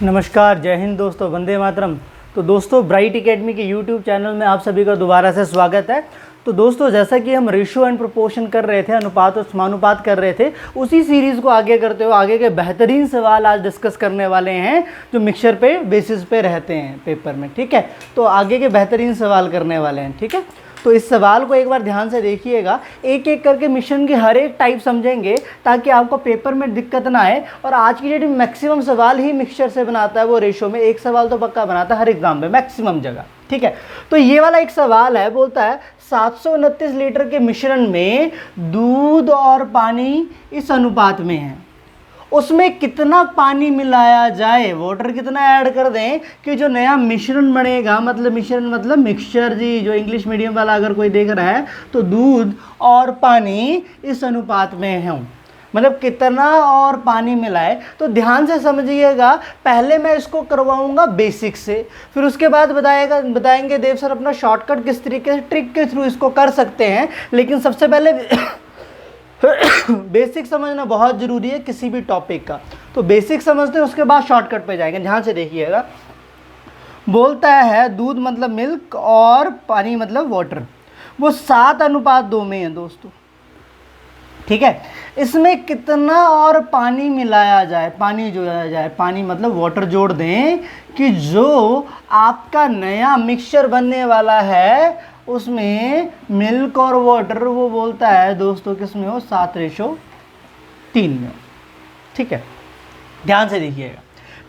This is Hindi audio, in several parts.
नमस्कार, जय हिंद दोस्तों, वंदे मातरम। तो दोस्तों, ब्राइट एकेडमी के यूट्यूब चैनल में आप सभी का दोबारा से स्वागत है। तो दोस्तों, जैसा कि हम रेशियो एंड प्रोपोर्शन कर रहे थे, अनुपात और समानुपात कर रहे थे, उसी सीरीज़ को आगे करते हुए आगे के बेहतरीन सवाल आज डिस्कस करने वाले हैं जो मिक्सचर पे बेसिस पे रहते हैं पेपर में। ठीक है, तो आगे के बेहतरीन सवाल करने वाले हैं। ठीक है, तो इस सवाल को एक बार ध्यान से देखिएगा, एक एक करके मिश्रण की हर एक टाइप समझेंगे ताकि आपको पेपर में दिक्कत ना आए। और आज की डेट में मैक्सिमम सवाल ही मिक्सचर से बनाता है, वो रेशो में एक सवाल तो पक्का बनाता है हर एग्जाम में मैक्सिमम जगह। ठीक है, तो ये वाला एक सवाल है, बोलता है 729 लीटर के मिश्रण में दूध और पानी इस अनुपात में है, उसमें कितना पानी मिलाया जाए, वाटर कितना ऐड कर दें कि जो नया मिश्रण बनेगा, मतलब मिश्रण मतलब मिक्सचर जी, जो इंग्लिश मीडियम वाला अगर कोई देख रहा है तो दूध और पानी इस अनुपात में हो, मतलब कितना और पानी मिलाए। तो ध्यान से समझिएगा, पहले मैं इसको करवाऊंगा बेसिक से, फिर उसके बाद बताएंगे देव सर अपना शॉर्टकट किस तरीके से ट्रिक के थ्रू इसको कर सकते हैं। लेकिन सबसे पहले बेसिक समझना बहुत ज़रूरी है किसी भी टॉपिक का। तो बेसिक समझते हैं, उसके बाद शॉर्टकट पे जाएंगे। ध्यान से देखिएगा, बोलता है दूध मतलब मिल्क और पानी मतलब वाटर, वो 7:2 में है दोस्तों। ठीक है, इसमें कितना और पानी मिलाया जाए, पानी जोड़ा जाए, पानी मतलब वाटर जोड़ दें कि जो आपका नया मिक्सचर बनने वाला है उसमें मिल्क और वाटर, वो बोलता है दोस्तों किस में हो, 7:3 में। ठीक है, ध्यान से देखिएगा,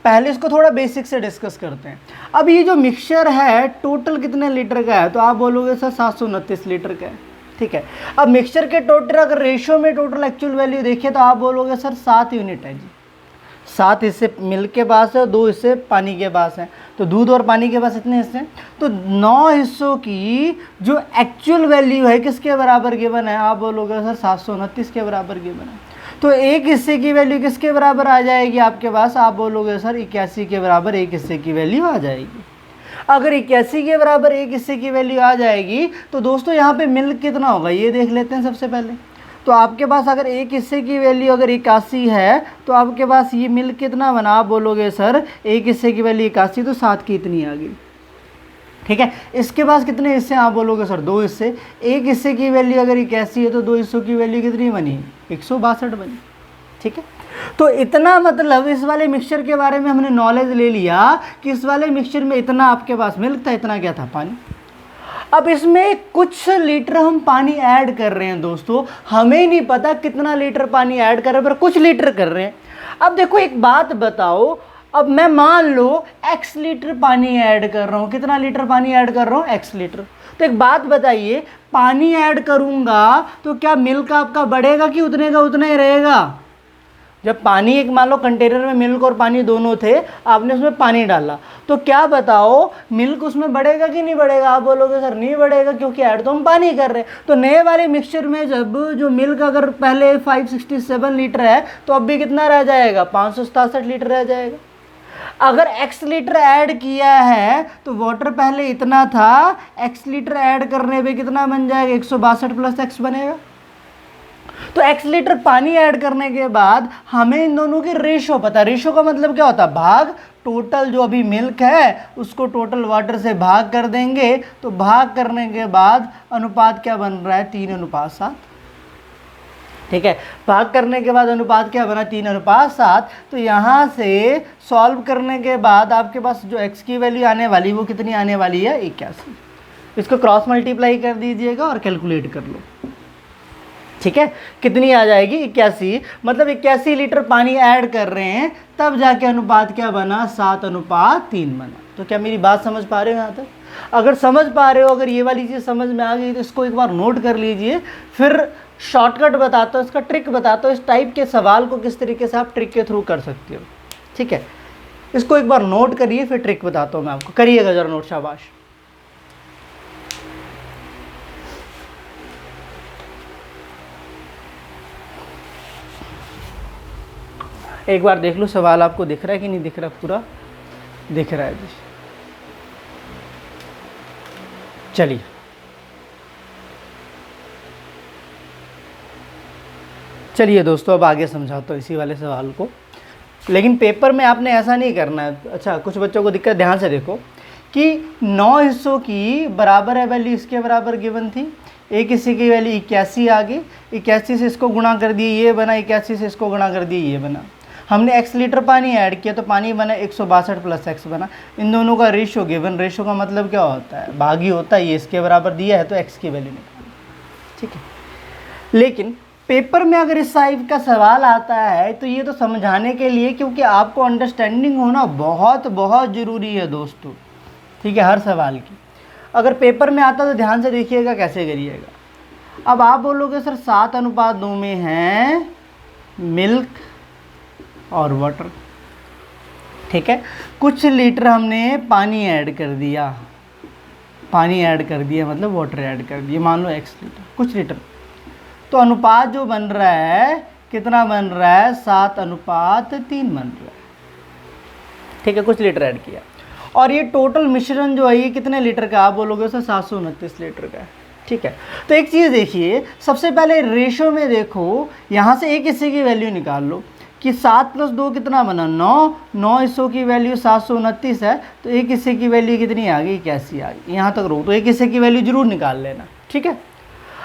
पहले इसको थोड़ा बेसिक से डिस्कस करते हैं। अब ये जो मिक्सचर है टोटल कितने लीटर का है, तो आप बोलोगे सर 729 लीटर का है। ठीक है, अब मिक्सचर के टोटल अगर रेशियो में टोटल एक्चुअल वैल्यू देखिए तो आप बोलोगे सर 7 यूनिट है जी। 7 हिस्से मिल्क के पास है, 2 हिस्से पानी के पास है, तो दूध और पानी के पास इतने हिस्से हैं। तो 9 हिस्सों की जो एक्चुअल वैल्यू है किसके बराबर गिवन है, आप बोलोगे सर 729 के बराबर गिवन है। तो एक हिस्से की वैल्यू किसके बराबर आ जाएगी आपके पास, आप बोलोगे सर 81 के बराबर एक हिस्से की वैल्यू आ जाएगी। अगर 81 के बराबर एक हिस्से की वैल्यू आ जाएगी तो दोस्तों यहाँ पे मिल्क कितना होगा ये देख लेते हैं सबसे पहले। तो आपके पास अगर एक हिस्से की वैल्यू अगर 81 है तो आपके पास ये मिल्क कितना बना, आप बोलोगे सर एक हिस्से की वैल्यू 81 तो 7 की इतनी आ गई। ठीक है, इसके पास कितने हिस्से, आप बोलोगे सर 2 हिस्से। एक हिस्से की वैल्यू अगर 81 है तो 2 हिस्सों की वैल्यू कितनी बनी, 162 बनी। ठीक है, तो इतना मतलब इस वाले मिक्सचर के बारे में हमने नॉलेज ले लिया कि इस वाले मिक्सचर में इतना आपके पास मिल्क था, इतना क्या था, पानी। अब इसमें कुछ लीटर हम पानी ऐड कर रहे हैं दोस्तों, हमें नहीं पता कितना लीटर पानी ऐड कर रहे हैं, पर कुछ लीटर कर रहे हैं। अब देखो एक बात बताओ, अब मैं मान लो x लीटर पानी ऐड कर रहा हूँ, कितना लीटर पानी ऐड कर रहा हूँ, x लीटर। तो एक बात बताइए, पानी ऐड करूँगा तो क्या मिल्क आपका बढ़ेगा कि उतने का उतना ही रहेगा। जब पानी एक मान लो कंटेनर में मिल्क और पानी दोनों थे, आपने उसमें पानी डाला, तो क्या बताओ मिल्क उसमें बढ़ेगा कि नहीं बढ़ेगा, आप बोलोगे सर नहीं बढ़ेगा क्योंकि ऐड तो हम पानी कर रहे हैं। तो नए वाले मिक्सचर में जब जो मिल्क अगर पहले 567 लीटर है तो अब भी कितना रह जाएगा, 567 लीटर रह जाएगा। अगर x लीटर ऐड किया है तो वाटर पहले इतना था, x लीटर ऐड करने पे कितना बन जाएगा, 162 प्लस x बनेगा। तो x लीटर पानी ऐड करने के बाद हमें इन दोनों की रेशो पता है। रेशो का मतलब क्या होता है, भाग, टोटल जो अभी मिल्क है उसको टोटल वाटर से भाग कर देंगे, तो भाग करने के बाद अनुपात क्या बन रहा है, 3:7। ठीक है, भाग करने के बाद अनुपात क्या बना, 3:7। तो यहाँ से सॉल्व करने के बाद आपके पास जो x की वैल्यू आने वाली वो कितनी आने वाली है, 81। इसको क्रॉस मल्टीप्लाई कर दीजिएगा और कैलकुलेट कर लो। ठीक है, कितनी आ जाएगी, 81। मतलब 81 लीटर पानी ऐड कर रहे हैं, तब जाके अनुपात क्या बना, 7:3 बना। तो क्या मेरी बात समझ पा रहे हो यहाँ तक? अगर समझ पा रहे हो, अगर ये वाली चीज़ समझ में आ गई तो इसको एक बार नोट कर लीजिए, फिर शॉर्टकट बताता हूँ, इसका ट्रिक बताता हूँ, इस टाइप के सवाल को किस तरीके से आप ट्रिक के थ्रू कर सकते हो। ठीक है, इसको एक बार नोट करिए, फिर ट्रिक बताता हूँ मैं आपको, करिएगा जरा नोट, शाबाश। एक बार देख लो सवाल आपको दिख रहा है कि नहीं दिख रहा, पूरा दिख रहा है जी। चलिए, चलिए दोस्तों अब आगे समझाता हूँ इसी वाले सवाल को। लेकिन पेपर में आपने ऐसा नहीं करना है। अच्छा, कुछ बच्चों को दिक्कत, ध्यान से देखो कि 9 हिस्सों की बराबर है वैल्यू, इसके बराबर गिवन थी, एक हिस्से की वैल्यू 81 आ गई, 81 से इसको गुणा कर दिए ये बना, 81 से इसको गुणा कर दिए ये बना। हमने x लीटर पानी ऐड किया तो पानी बना 162 प्लस x बना। इन दोनों का रेशो गिवन, रेशो का मतलब क्या होता है, भागी होता है, ये इसके बराबर दिया है तो x की वैल्यू निकाल, ठीक है। लेकिन पेपर में अगर इस टाइप का सवाल आता है तो ये तो समझाने के लिए, क्योंकि आपको अंडरस्टैंडिंग होना बहुत बहुत ज़रूरी है दोस्तों, ठीक है, हर सवाल की। अगर पेपर में आता तो ध्यान से देखिएगा कैसे करिएगा। अब आप बोलोगे सर 7:2 में है मिल्क और वाटर, ठीक है, कुछ लीटर हमने पानी ऐड कर दिया, पानी ऐड कर दिया मतलब वाटर ऐड कर दिया, मान लो x लीटर, कुछ लीटर, तो अनुपात जो बन रहा है कितना बन रहा है, 7:3 बन रहा है, ठीक है, कुछ लीटर ऐड किया। और ये टोटल मिश्रण जो है ये कितने लीटर का, आप बोलोगे सर 729 लीटर का है, ठीक है। तो एक चीज़ देखिए, सबसे पहले रेशो में देखो, यहाँ से एक हिस्से की वैल्यू निकाल लो कि 7 + 2 कितना बना, 9, 9 हिस्सों की वैल्यू 729 है, तो एक हिस्से की वैल्यू कितनी आ गई, 81 आ गई। यहाँ तक रो, तो एक हिस्से की वैल्यू जरूर निकाल लेना, ठीक है।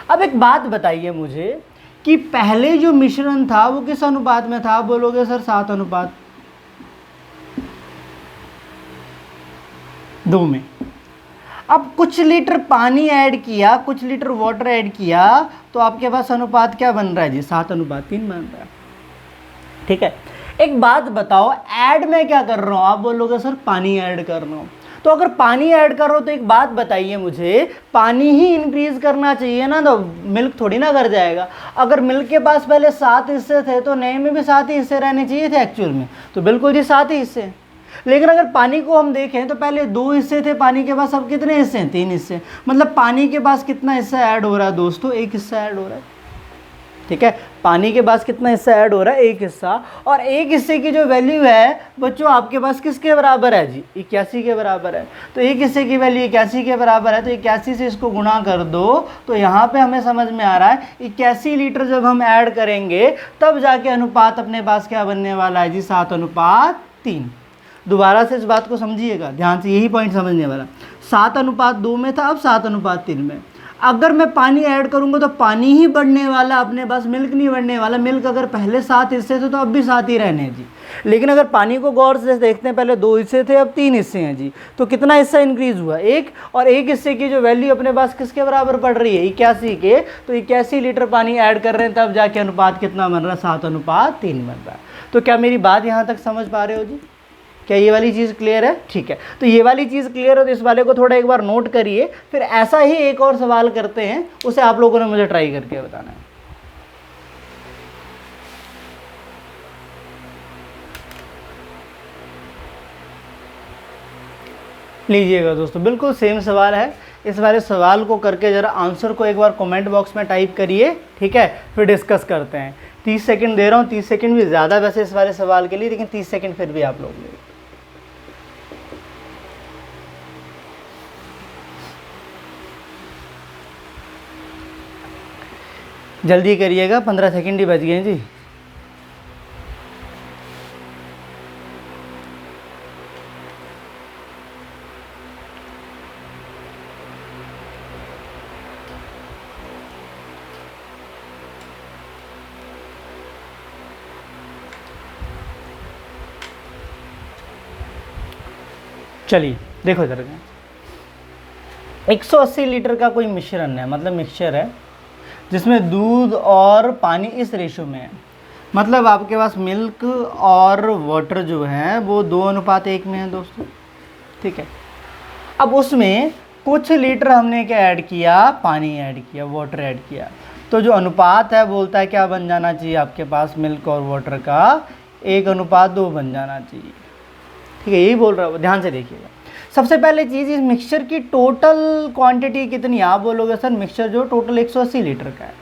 अब एक बात बताइए मुझे कि पहले जो मिश्रण था वो किस अनुपात में था, आप बोलोगे सर 7:2 में। अब कुछ लीटर पानी ऐड किया, कुछ लीटर वाटर ऐड किया, तो आपके पास अनुपात क्या बन रहा है जी, 7:3 बन रहा है, ठीक है। एक बात बताओ, ऐड में क्या कर रहा हूँ, आप बोलोगे सर पानी ऐड कर रहा हूँ। तो अगर पानी ऐड कर रहा हो तो एक बात बताइए मुझे, पानी ही इंक्रीज करना चाहिए ना, तो मिल्क थोड़ी ना कर जाएगा। अगर मिल्क के पास पहले 7 हिस्से थे तो नए में भी 7 ही हिस्से रहने चाहिए थे एक्चुअल में, तो बिल्कुल जी 7 ही हिस्से। लेकिन अगर पानी को हम देखें तो पहले 2 हिस्से थे पानी के पास, अब कितने हिस्से हैं, 3 हिस्से। मतलब पानी के पास कितना हिस्सा ऐड हो रहा है दोस्तों, एक हिस्सा ऐड हो रहा है, ठीक है। पानी के पास कितना हिस्सा ऐड हो रहा है, एक हिस्सा। और एक हिस्से की जो वैल्यू है बच्चों आपके पास किसके बराबर है जी, 81 के बराबर है। तो एक हिस्से की वैल्यू 81 के बराबर है, तो 81 से इसको गुणा कर दो, तो यहाँ पे हमें समझ में आ रहा है 81 लीटर जब हम ऐड करेंगे तब जाके अनुपात अपने पास क्या बनने वाला है जी, 7:3। दोबारा से इस बात को समझिएगा ध्यान से, यही पॉइंट समझने वाला। 7:2 में था, अब 7:3 में। अगर मैं पानी ऐड करूंगा तो पानी ही बढ़ने वाला अपने पास, मिल्क नहीं बढ़ने वाला। मिल्क अगर पहले 7 हिस्से थे तो अब भी 7 ही रहने हैं जी। लेकिन अगर पानी को गौर से देखते हैं, पहले 2 हिस्से थे अब 3 हिस्से हैं जी, तो कितना हिस्सा इंक्रीज हुआ, एक। और एक हिस्से की जो वैल्यू अपने पास किसके बराबर पड़ रही है, 81 के, तो 81 लीटर पानी ऐड कर रहे हैं तब जाके अनुपात कितना बन रहा है, 7:3 बन रहा है। तो क्या मेरी बात यहाँ तक समझ पा रहे हो जी, क्या ये वाली चीज़ क्लियर है, ठीक है। तो ये वाली चीज़ क्लियर हो तो इस वाले को थोड़ा एक बार नोट करिए, फिर ऐसा ही एक और सवाल करते हैं, उसे आप लोगों ने मुझे ट्राई करके बताना है। लीजिएगा दोस्तों, बिल्कुल सेम सवाल है। इस वाले सवाल को करके ज़रा आंसर को एक बार कमेंट बॉक्स में टाइप करिए, ठीक है, फिर डिस्कस करते हैं। 30 सेकंड दे रहा हूँ, 30 सेकंड भी ज़्यादा वैसे इस वाले सवाल के लिए, लेकिन 30 सेकंड फिर भी आप लोग ले, जल्दी करिएगा, 15 सेकंड ही बच गए जी। चलिए देखो इधर, 180 लीटर का कोई मिश्रण है, मतलब मिक्सचर है, जिसमें दूध और पानी इस रेशो में है। मतलब आपके पास मिल्क और वाटर जो है वो 2:1 में है दोस्तों, ठीक है। अब उसमें कुछ लीटर हमने क्या ऐड किया, पानी ऐड किया, वाटर ऐड किया, तो जो अनुपात है बोलता है क्या बन जाना चाहिए आपके पास, मिल्क और वाटर का 1:2 बन जाना चाहिए, ठीक है, यही बोल रहा है। ध्यान से देखिएगा, सबसे पहले चीज़, इस मिक्सचर की टोटल क्वांटिटी कितनी, आप बोलोगे सर मिक्सचर जो टोटल 180 लीटर का है,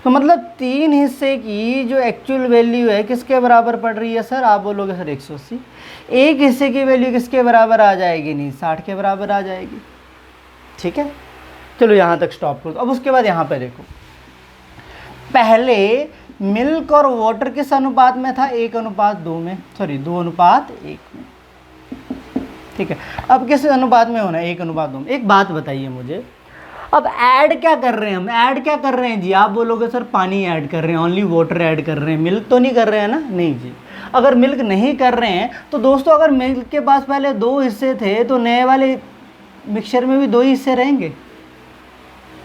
तो मतलब 3 हिस्से की जो एक्चुअल वैल्यू है किसके बराबर पड़ रही है सर, आप बोलोगे सर 180। एक हिस्से की वैल्यू किसके बराबर आ जाएगी, नहीं 60 के बराबर आ जाएगी, ठीक है। चलो यहाँ तक स्टॉप करो। अब उसके बाद यहाँ पे देखो, पहले मिल्क और वाटर किस अनुपात में था, 1:2 में, सॉरी 2:1 में। ठीक है, अब किस अनुपात में होना है, 1:2 में। एक बात बताइए मुझे, अब ऐड क्या कर रहे हैं हम, ऐड क्या कर रहे हैं जी, आप बोलोगे सर पानी ऐड कर रहे हैं, ओनली वाटर ऐड कर रहे हैं, मिल्क तो नहीं कर रहे हैं ना, नहीं जी। अगर मिल्क नहीं कर रहे हैं तो दोस्तों अगर मिल्क के पास पहले 2 हिस्से थे तो नए वाले मिक्सचर में भी 2 ही हिस्से रहेंगे।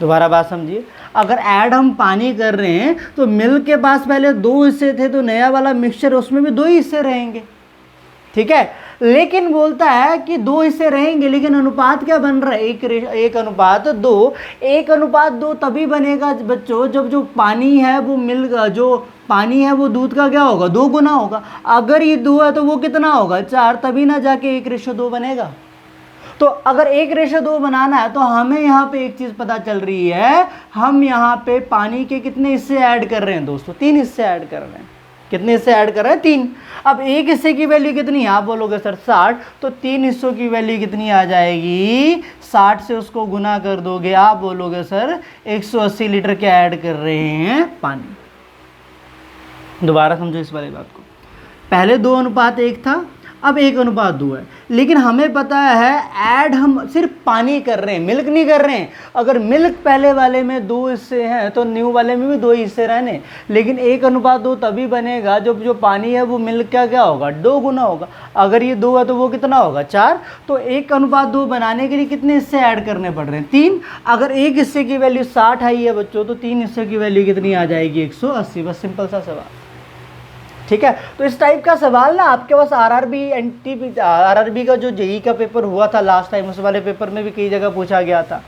दोबारा बात समझिए, अगर ऐड हम पानी कर रहे हैं तो मिल्क के पास पहले 2 हिस्से थे तो नया वाला मिक्सचर उसमें भी 2 ही हिस्से रहेंगे। ठीक है, लेकिन बोलता है कि 2 हिस्से रहेंगे, लेकिन अनुपात क्या बन रहा है, 1:2। 1:2 तभी बनेगा बच्चों जब जो पानी है वो मिल्क, जो पानी है वो दूध का क्या होगा, 2 गुना होगा। अगर ये 2 है तो वो कितना होगा, 4, तभी ना जाके 1:2 बनेगा। तो अगर 1:2 बनाना है तो हमें यहाँ पे एक चीज पता चल रही है, हम यहाँ पे पानी के कितने हिस्से ऐड कर रहे हैं दोस्तों, 3 हिस्से ऐड कर रहे हैं। कितने हिस्से ऐड कर रहे हैं, 3। अब एक हिस्से की वैल्यू कितनी है, आप बोलोगे सर 60, तो 3 हिस्सों की वैल्यू कितनी आ जाएगी, 60 से उसको गुना कर दोगे, आप बोलोगे सर 180 लीटर क्या ऐड कर रहे हैं, पानी। दोबारा समझो इस वाली बात को, पहले 2:1 था, अब 1:2 है, लेकिन हमें पता है ऐड हम सिर्फ पानी कर रहे हैं, मिल्क नहीं कर रहे हैं। अगर मिल्क पहले वाले में 2 हिस्से हैं तो न्यू वाले में भी 2 हिस्से रहने, लेकिन 1:2 तभी बनेगा जब जो पानी है वो मिल्क का क्या होगा, 2 गुना होगा। अगर ये 2 है तो वो कितना होगा, 4। तो 1:2 बनाने के लिए कितने हिस्से ऐड करने पड़ रहे हैं, 3। अगर एक हिस्से की वैल्यू 60 आई है बच्चों तो 3 हिस्से की वैल्यू कितनी आ जाएगी, 180। बस सिंपल सा सवाल। ठीक है, तो इस टाइप का सवाल ना आपके पास आरआरबी का जो जेई का पेपर हुआ था लास्ट टाइम, उस वाले पेपर में भी कई जगह पूछा गया था।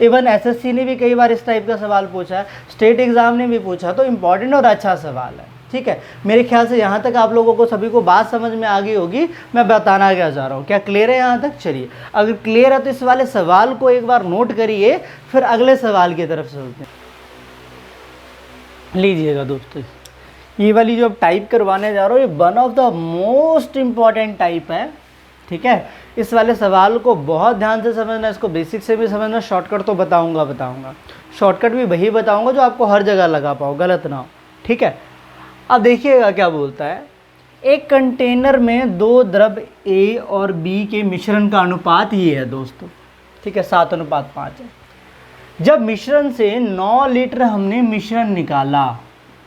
इवन एसएससी ने भी कई बार इस टाइप का सवाल पूछा है, स्टेट एग्जाम ने भी पूछा, तो इम्पॉर्टेंट और अच्छा सवाल है। ठीक है, मेरे ख्याल से यहाँ तक आप लोगों को सभी को बात समझ में आ गई होगी, मैं बताना क्या चाह रहा हूँ। क्या क्लियर है यहाँ तक? चलिए, अगर क्लियर है तो इस वाले सवाल को एक बार नोट करिए, फिर अगले सवाल की तरफ चलते हैं। लीजिएगा दोस्तों, ये वाली जो अब टाइप करवाने जा रहा हूँ, ये one of the most important type है। ठीक है, इस वाले सवाल को बहुत ध्यान से समझना, इसको बेसिक से भी समझना, शॉर्टकट तो बताऊंगा, शॉर्टकट भी वही बताऊंगा जो आपको हर जगह लगा पाओ, गलत ना हो। ठीक है, अब देखिएगा क्या बोलता है, एक कंटेनर में 2 द्रव ए और बी के मिश्रण का अनुपात ये है दोस्तों। ठीक है, 7:5 है। जब मिश्रण से 9 लीटर हमने मिश्रण निकाला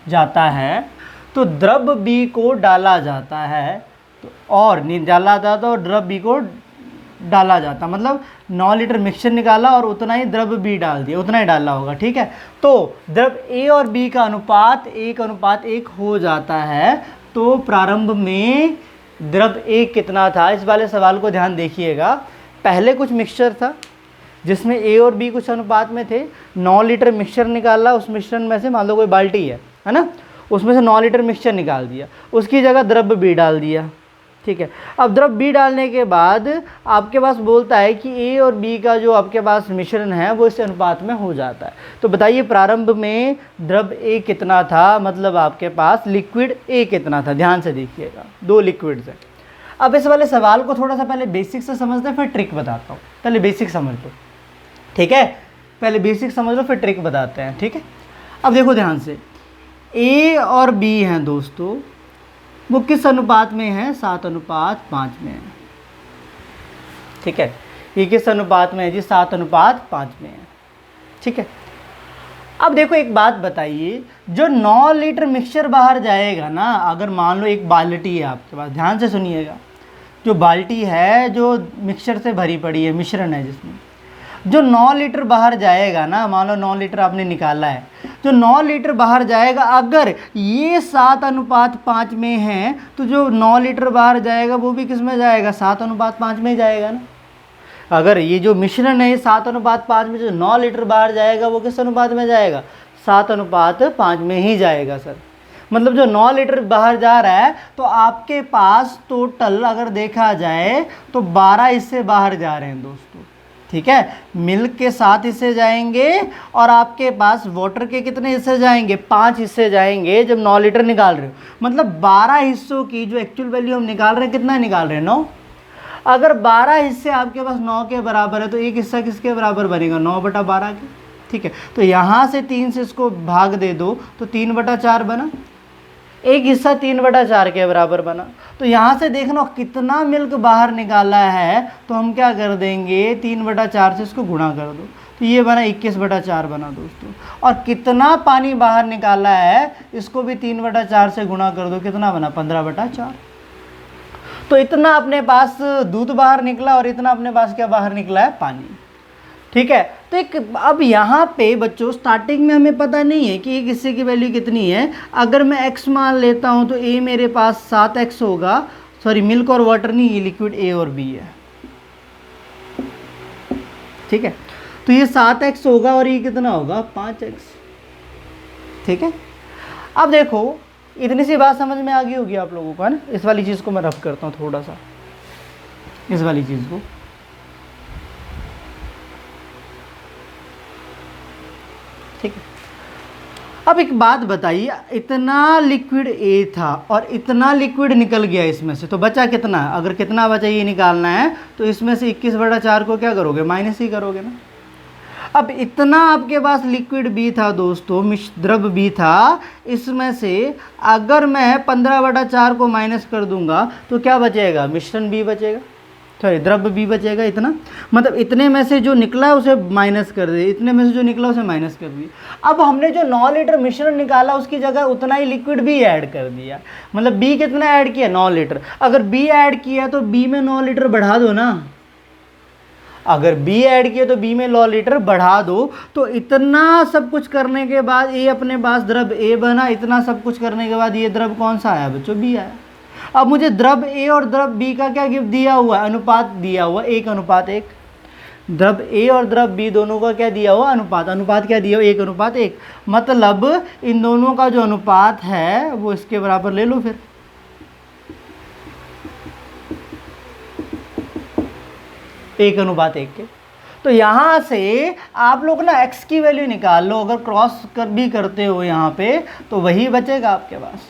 जाता है तो द्रव बी को डाला जाता है, तो और नहीं डाला जाता और द्रव बी को डाला जाता, मतलब 9 लीटर मिक्सचर निकाला और उतना ही द्रव बी डाल दिया, उतना ही डालना होगा। ठीक है, तो द्रव ए और बी का अनुपात 1:1 हो जाता है। तो प्रारंभ में द्रव ए कितना था, इस वाले सवाल को ध्यान देखिएगा। पहले कुछ मिक्सचर था जिसमें ए और बी कुछ अनुपात में थे, 9 लीटर मिक्सचर निकाला, उस मिश्रण में से मान लो कोई बाल्टी है ना, उसमें से 9 लीटर मिक्सचर निकाल दिया, उसकी जगह द्रव बी डाल दिया। ठीक है, अब द्रव बी डालने के बाद आपके पास बोलता है कि ए और बी का जो आपके पास मिश्रण है वो इस अनुपात में हो जाता है। तो बताइए प्रारंभ में द्रव ए कितना था, मतलब आपके पास लिक्विड ए कितना था। ध्यान से देखिएगा, 2 लिक्विड्स हैं। अब इस वाले सवाल को थोड़ा सा पहले बेसिक से समझते हैं, फिर ट्रिक बताता हूँ। पहले बेसिक समझ लो, ठीक है, पहले बेसिक समझ लो फिर ट्रिक बताते हैं। ठीक है, अब देखो ध्यान से, ए और बी हैं दोस्तों, वो किस अनुपात में है, 7:5 में है। ठीक है, ये किस अनुपात में है जी, 7:5 में है। ठीक है, अब देखो एक बात बताइए, जो 9 लीटर मिक्सचर बाहर जाएगा ना, अगर मान लो एक बाल्टी है आपके पास, ध्यान से सुनिएगा, जो बाल्टी है जो मिक्सचर से भरी पड़ी है, मिश्रण है जिसमें, जो 9 लीटर बाहर जाएगा ना, मान लो 9 लीटर आपने निकाला है, जो 9 लीटर बाहर जाएगा, अगर ये 7:5 में है तो जो 9 लीटर बाहर जाएगा वो भी किस में जाएगा, 7:5 में जाएगा ना। अगर ये जो मिश्रण है 7:5 में, जो 9 लीटर बाहर जाएगा वो किस अनुपात में जाएगा, 7:5 में ही जाएगा सर। मतलब जो 9 लीटर बाहर जा रहा है तो आपके पास टोटल अगर देखा जाए तो 12 हिस्से बाहर जा रहे हैं दोस्तों। ठीक है, मिल्क के 7 हिस्से जाएंगे और आपके पास वाटर के कितने हिस्से जाएंगे, 5 हिस्से जाएंगे जब 9 लीटर निकाल रहे हो। मतलब 12 हिस्सों की जो एक्चुअल वैल्यू हम निकाल रहे हैं, कितना निकाल रहे हैं, 9। अगर 12 हिस्से आपके पास 9 के बराबर है तो एक हिस्सा किसके बराबर बनेगा, 9/12 के। ठीक है। तो यहाँ से 3 से इसको भाग दे दो तो 3/4 बना, एक हिस्सा 3/4 के बराबर बना। तो यहाँ से देखना कितना मिल्क बाहर निकाला है, तो हम क्या कर देंगे 3/4 से इसको गुणा कर दो, तो ये बना 21/4 बना दोस्तों। और कितना पानी बाहर निकाला है इसको भी 3/4 से गुणा कर दो, कितना बना 15/4। तो इतना अपने पास दूध बाहर निकला और इतना अपने पास क्या बाहर निकला है, पानी। ठीक है। तो एक अब यहाँ पे बच्चों स्टार्टिंग में हमें पता नहीं है कि एक हिस्से की वैल्यू कितनी है। अगर मैं x मान लेता हूँ तो a मेरे पास 7x होगा, सॉरी मिल्क और वाटर नहीं, ये लिक्विड a और b है। ठीक है। तो ये 7x होगा और ये कितना होगा 5x। ठीक है। अब देखो इतनी सी बात समझ में आ गई होगी आप लोगों को, है ना। इस वाली चीज़ को मैं रफ करता हूँ थोड़ा सा, इस वाली चीज़ को। ठीक है। अब एक बात बताइए, इतना लिक्विड ए था और इतना लिक्विड निकल गया इसमें से, तो बचा कितना? अगर कितना बचा ये निकालना है तो इसमें से 21/4 को क्या करोगे, माइनस ही करोगे ना। अब इतना आपके पास लिक्विड भी था दोस्तों, मिश्र द्रव भी था, इसमें से अगर मैं 15/4 को माइनस कर दूंगा तो क्या बचेगा, मिश्रण भी बचेगा, सॉरी द्रव भी बचेगा। इतना मतलब इतने में से जो निकला है उसे माइनस कर दिए, इतने में से जो निकला उसे माइनस कर दिए। अब हमने जो 9 लीटर मिश्रण निकाला उसकी जगह उतना ही लिक्विड भी ऐड कर दिया, मतलब बी कितना ऐड किया, 9 लीटर। अगर बी ऐड किया तो बी में 9 लीटर बढ़ा दो ना, अगर बी ऐड किया तो बी में 9 लीटर बढ़ा दो। तो इतना सब कुछ करने के बाद ये अपने पास द्रव ए बना, इतना सब कुछ करने के बाद ये द्रव कौन सा आया बच्चों, बी आया। अब मुझे द्रव ए और द्रव बी का क्या गिफ्ट दिया हुआ है, अनुपात दिया हुआ 1:1। द्रव ए और द्रव बी दोनों का क्या दिया हुआ, अनुपात। अनुपात क्या दिया हुआ, 1:1। मतलब इन दोनों का जो अनुपात है वो इसके बराबर ले लो फिर, एक 1:1 के। तो यहाँ से आप लोग ना x की वैल्यू निकाल लो, अगर क्रॉस कर भी करते हो यहाँ पे तो वही बचेगा आपके पास।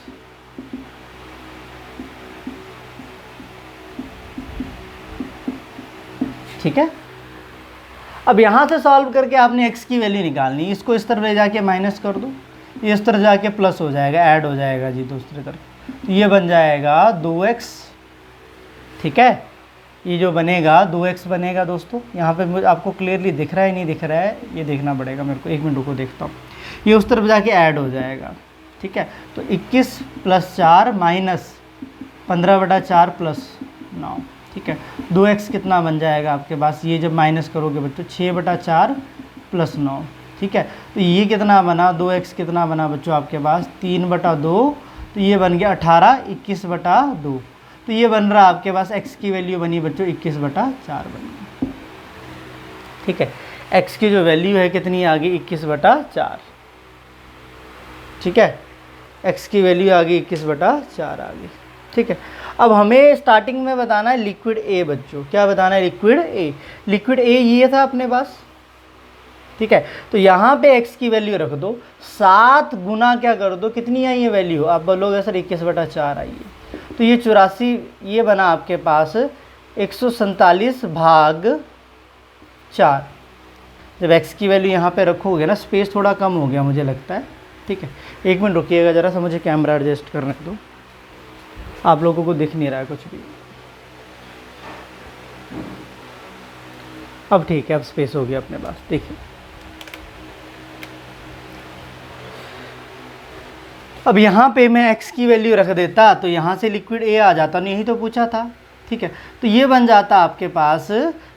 ठीक है। अब यहाँ से सॉल्व करके आपने x की वैल्यू निकालनी, इसको इस तरफ ले जाके माइनस कर दो, ये इस तरफ जाके प्लस हो जाएगा, ऐड हो जाएगा जी दूसरी तरफ, तो ये बन जाएगा 2x। ठीक है। ये जो बनेगा 2x बनेगा दोस्तों। यहाँ पे मुझे आपको क्लियरली दिख रहा है नहीं दिख रहा है, ये देखना पड़ेगा मेरे को, 1 मिनट को देखता हूँ। ये उस तरफ जाके ऐड हो जाएगा। ठीक है। तो 21 + 4 माइनस 15/4 + 9। ठीक है। 2x कितना बन जाएगा आपके पास, ये जब माइनस करोगे बच्चों 6/4 + 9। ठीक है। तो ये कितना बना, 2x कितना बना बच्चों आपके पास 3/2, तो ये बन गया 18, 21/2। तो ये बन रहा आपके पास x की वैल्यू बनी बच्चों 21/4 बनी। ठीक है। x की जो वैल्यू है कितनी आ गई, 21/4। ठीक है। x की वैल्यू आ गई 21/4 आ गई। ठीक है। अब हमें स्टार्टिंग में बताना है लिक्विड ए बच्चों, क्या बताना है, लिक्विड ए। लिक्विड ए ये था अपने पास। ठीक है। तो यहाँ पे x की वैल्यू रख दो, 7 गुना क्या कर दो, कितनी आई है वैल्यू, आप बोलोगे सर 21/4 आई है, तो ये 84, ये बना आपके पास 147/4। जब x की वैल्यू यहाँ पे रखोगे ना, स्पेस थोड़ा कम हो गया मुझे लगता है। ठीक है। 1 मिनट रुकिएगा ज़रा सा, मुझे कैमरा एडजस्ट करने दो, आप लोगों को दिख नहीं रहा है कुछ भी। अब ठीक है, अब स्पेस हो गया अपने पास। देखिए अब यहाँ पे मैं x की वैल्यू रख देता तो यहाँ से लिक्विड A आ जाता, नहीं यही तो पूछा था। ठीक है। तो ये बन जाता आपके पास,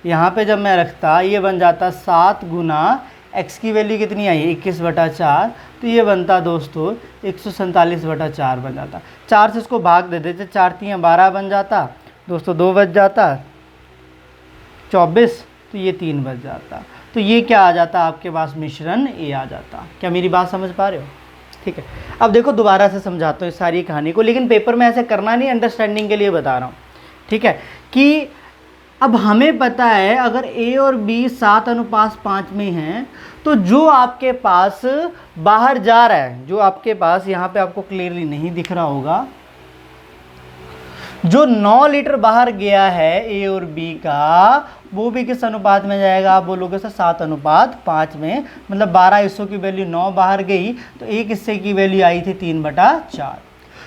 यहाँ पे जब मैं रखता ये बन जाता 7 गुना x की वैल्यू कितनी आई है 21/4, तो ये बनता दोस्तों 147/4 बन जाता। 4 से इसको भाग दे देते, 4 × 3 = 12 बन जाता दोस्तों, 2 बच जाता 24, तो ये 3 बच जाता। तो ये क्या आ जाता आपके पास, मिश्रण A आ जाता। क्या मेरी बात समझ पा रहे हो। ठीक है। अब देखो दोबारा से समझाता हूँ इस सारी कहानी को, लेकिन पेपर में ऐसे करना नहीं, अंडरस्टैंडिंग के लिए बता रहा हूँ। ठीक है। कि अब हमें पता है अगर A और B 7:5 में हैं, तो जो आपके पास बाहर जा रहा है, जो आपके पास यहाँ पे आपको क्लियरली नहीं दिख रहा होगा, जो 9 लीटर बाहर गया है ए और बी का, वो भी किस अनुपात में जाएगा? आप बोलोगे सर 7:5 में, मतलब 12 हिस्सों की वैल्यू 9 बाहर गई तो एक हिस्से की वैल्यू आई थी 3/4।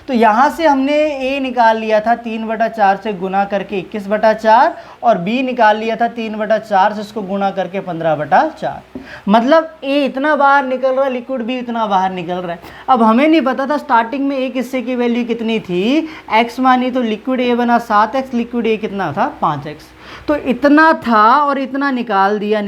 तो यहाँ से हमने ए निकाल लिया था 3/4 से गुना करके 21/4, और बी निकाल लिया था 3/4 से इसको गुना करके 15/4। मतलब ए इतना बाहर निकल रहा है, लिक्विड बी इतना बाहर निकल रहा है। अब हमें नहीं पता था स्टार्टिंग में एक हिस्से की वैल्यू कितनी थी, x मानी, तो लिक्विड ए बना 7x, लिक्विड ए कितना था 5x। तो इतना था और इतना निकाल दिया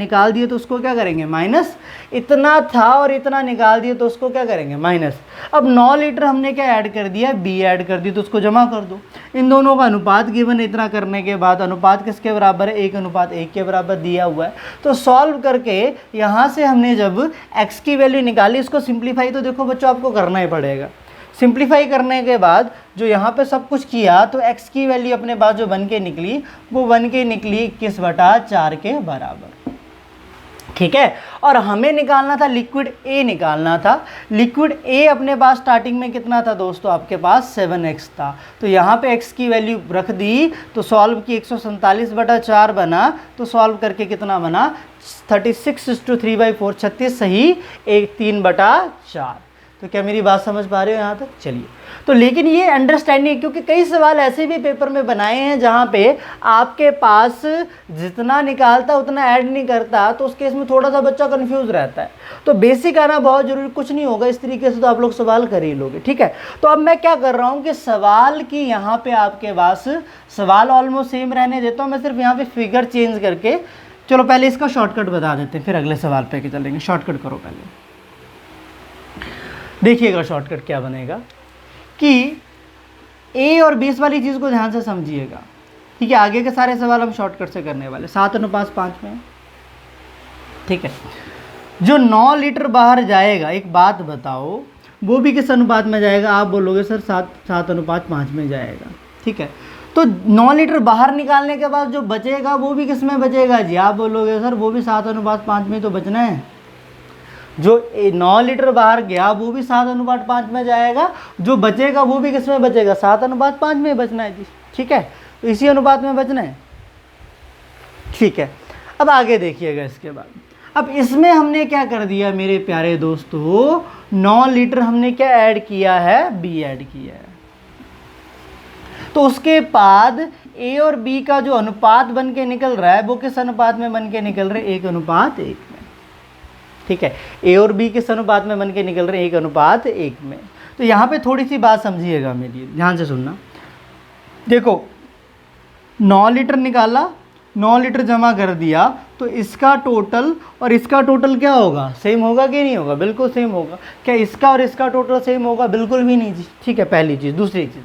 तो उसको क्या करेंगे? माइनस। इतना था और इतना निकाल दिया तो उसको क्या करेंगे? माइनस। अब 9 लीटर हमने क्या ऐड कर दिया? बी ऐड कर दी, तो उसको जमा कर दो। इन दोनों का अनुपात गिवन इतना करने के बाद अनुपात किसके बराबर है? 1:1 के बराबर दिया हुआ है। तो सॉल्व करके यहाँ से हमने जब x की वैल्यू निकाली, इसको सिंप्लीफाई तो देखो बच्चों आपको करना ही पड़ेगा। सिंप्लीफाई करने के बाद जो यहाँ पे सब कुछ किया तो x की वैल्यू अपने पास जो बन के निकली वो बन के निकली 21/4 के बराबर। ठीक है, और हमें निकालना था लिक्विड ए निकालना था। लिक्विड ए अपने पास स्टार्टिंग में कितना था दोस्तों? आपके पास 7x था। तो यहाँ पे x की वैल्यू रख दी तो सॉल्व की 147/4 बना, तो सॉल्व करके कितना बना? 36:3/4, 36 सही 3/4। तो क्या मेरी बात समझ पा रहे हो यहाँ तक? चलिए, तो लेकिन ये अंडरस्टैंडिंग, क्योंकि कई सवाल ऐसे भी पेपर में बनाए हैं जहाँ पे आपके पास जितना निकालता उतना ऐड नहीं करता, तो उस केस में थोड़ा सा बच्चा कंफ्यूज रहता है। तो बेसिक आना बहुत जरूरी, कुछ नहीं होगा इस तरीके से तो आप लोग सवाल कर ही लोगे। ठीक है, तो अब मैं क्या कर रहा हूँ कि सवाल की यहाँ पे आपके पास सवाल ऑलमोस्ट सेम रहने देता हूँ, मैं सिर्फ यहाँ पे फिगर चेंज करके, चलो पहले इसका शॉर्टकट बता देते हैं फिर अगले सवाल पे चलेंगे। शॉर्टकट करो पहले, देखिएगा शॉर्टकट क्या बनेगा कि ए और 20 वाली चीज़ को ध्यान से समझिएगा। ठीक है, आगे के सारे सवाल हम शॉर्टकट से करने वाले। 7:5 में, ठीक है। जो 9 लीटर बाहर जाएगा, एक बात बताओ, वो भी किस अनुपात में जाएगा? आप बोलोगे सर 7:5 में जाएगा। ठीक है, तो 9 लीटर बाहर निकालने के बाद जो बचेगा वो भी किस में बचेगा जी? आप बोलोगे सर वो भी 7:5 में तो बचना है। जो 9 लीटर बाहर गया वो भी 7:5 में जाएगा, जो बचेगा वो भी किस में बचेगा? 7:5 में बचना है जी। ठीक है, तो इसी अनुपात में बचना है। ठीक है, अब आगे देखिएगा इसके बाद। अब इसमें हमने क्या कर दिया मेरे प्यारे दोस्तों? 9 लीटर हमने क्या ऐड किया है? बी ऐड किया है। तो उसके बाद ए और बी का जो अनुपात बन के निकल रहा है वो किस अनुपात में बन के निकल रहे? 1:1 में। ठीक है, ए और बी किस अनुपात में बन के निकल रहे हैं? 1:1 में। तो यहाँ पे थोड़ी सी बात समझिएगा मेरी, ध्यान से सुनना। देखो 9 लीटर निकाला, 9 लीटर जमा कर दिया, तो इसका टोटल और इसका टोटल क्या होगा? सेम होगा कि नहीं होगा? बिल्कुल सेम होगा। क्या इसका और इसका टोटल सेम होगा? बिल्कुल भी नहीं जी। ठीक है, पहली चीज़। दूसरी चीज़,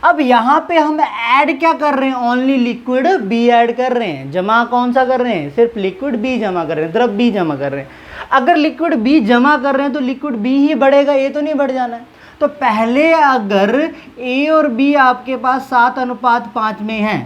अब यहाँ पे हम ऐड क्या कर रहे हैं? ओनली लिक्विड बी ऐड कर रहे हैं। जमा कौन सा कर रहे हैं? सिर्फ लिक्विड बी जमा कर रहे हैं, द्रव बी जमा कर रहे हैं। अगर लिक्विड बी जमा कर रहे हैं तो लिक्विड बी ही बढ़ेगा, ए तो नहीं बढ़ जाना है। तो पहले अगर ए और बी आपके पास 7:5 में है,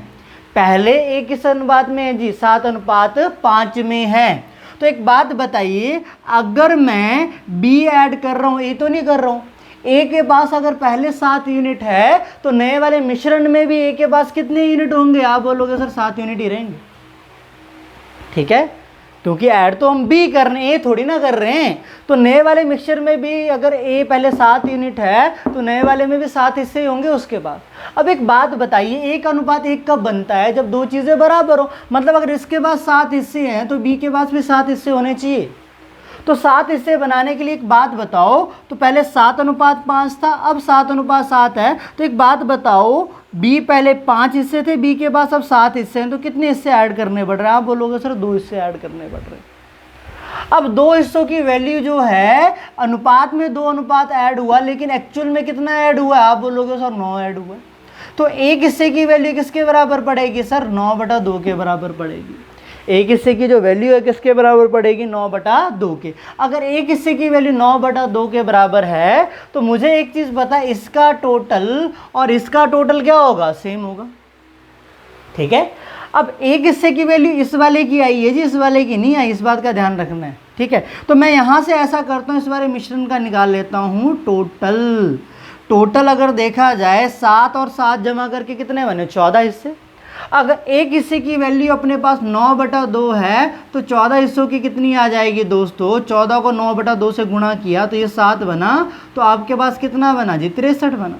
पहले ए किस अनुपात में है जी? 7:5 में है। तो एक बात बताइए, अगर मैं बी ऐड कर रहा हूँ, ए तो नहीं कर रहा हूँ, ए के पास अगर पहले 7 यूनिट है तो नए वाले मिश्रण में भी ए के पास कितने यूनिट होंगे? आप बोलोगे सर 7 यूनिट ही रहेंगे। ठीक है, क्योंकि ऐड तो हम बी कर रहे हैं, ए थोड़ी ना कर रहे हैं। तो नए वाले मिक्सचर में भी अगर ए पहले 7 यूनिट है तो नए वाले में भी 7 हिस्से होंगे उसके बाद। अब एक बात बताइए, 1:1 कब बनता है? जब दो चीज़ें बराबर हो। मतलब अगर इसके पास 7 हिस्से हैं तो बी के पास भी 7 हिस्से होने चाहिए। तो 7 हिस्से बनाने के लिए एक बात बताओ, तो पहले 7:5 था, अब 7:7 है। तो एक बात बताओ, बी पहले 5 हिस्से थे, बी के पास अब 7 हिस्से हैं, तो कितने हिस्से ऐड करने पड़ रहे हैं? आप बोलोगे सर 2 हिस्से ऐड करने पड़ रहे हैं। अब 2 हिस्सों की वैल्यू जो है, अनुपात में 2 अनुपात ऐड हुआ, लेकिन एक्चुअल में कितना ऐड हुआ है? आप बोलोगे सर 9 ऐड हुआ। तो एक हिस्से की वैल्यू किसके बराबर पड़ेगी? सर 9/2 के बराबर पड़ेगी। एक हिस्से की जो वैल्यू है किसके बराबर पड़ेगी? 9/2 के। अगर एक हिस्से की वैल्यू 9/2 के बराबर है तो मुझे एक चीज़ पता है, इसका टोटल और इसका टोटल क्या होगा? सेम होगा। ठीक है, अब एक हिस्से की वैल्यू इस वाले की आई है जी, इस वाले की नहीं आई, इस बात का ध्यान रखना है। ठीक है, तो मैं यहाँ से ऐसा करता हूँ, इस बारे मिश्रण का निकाल लेता हूँ टोटल। टोटल अगर देखा जाए 7 और 7 जमा करके कितने बने, 14 हिस्से। अगर एक हिस्से की वैल्यू अपने पास 9/2 है तो 14 हिस्सों की कितनी आ जाएगी दोस्तों, 14 को 9/2 से गुणा किया तो ये 7 बना, तो आपके पास कितना बना जी, 63 बना।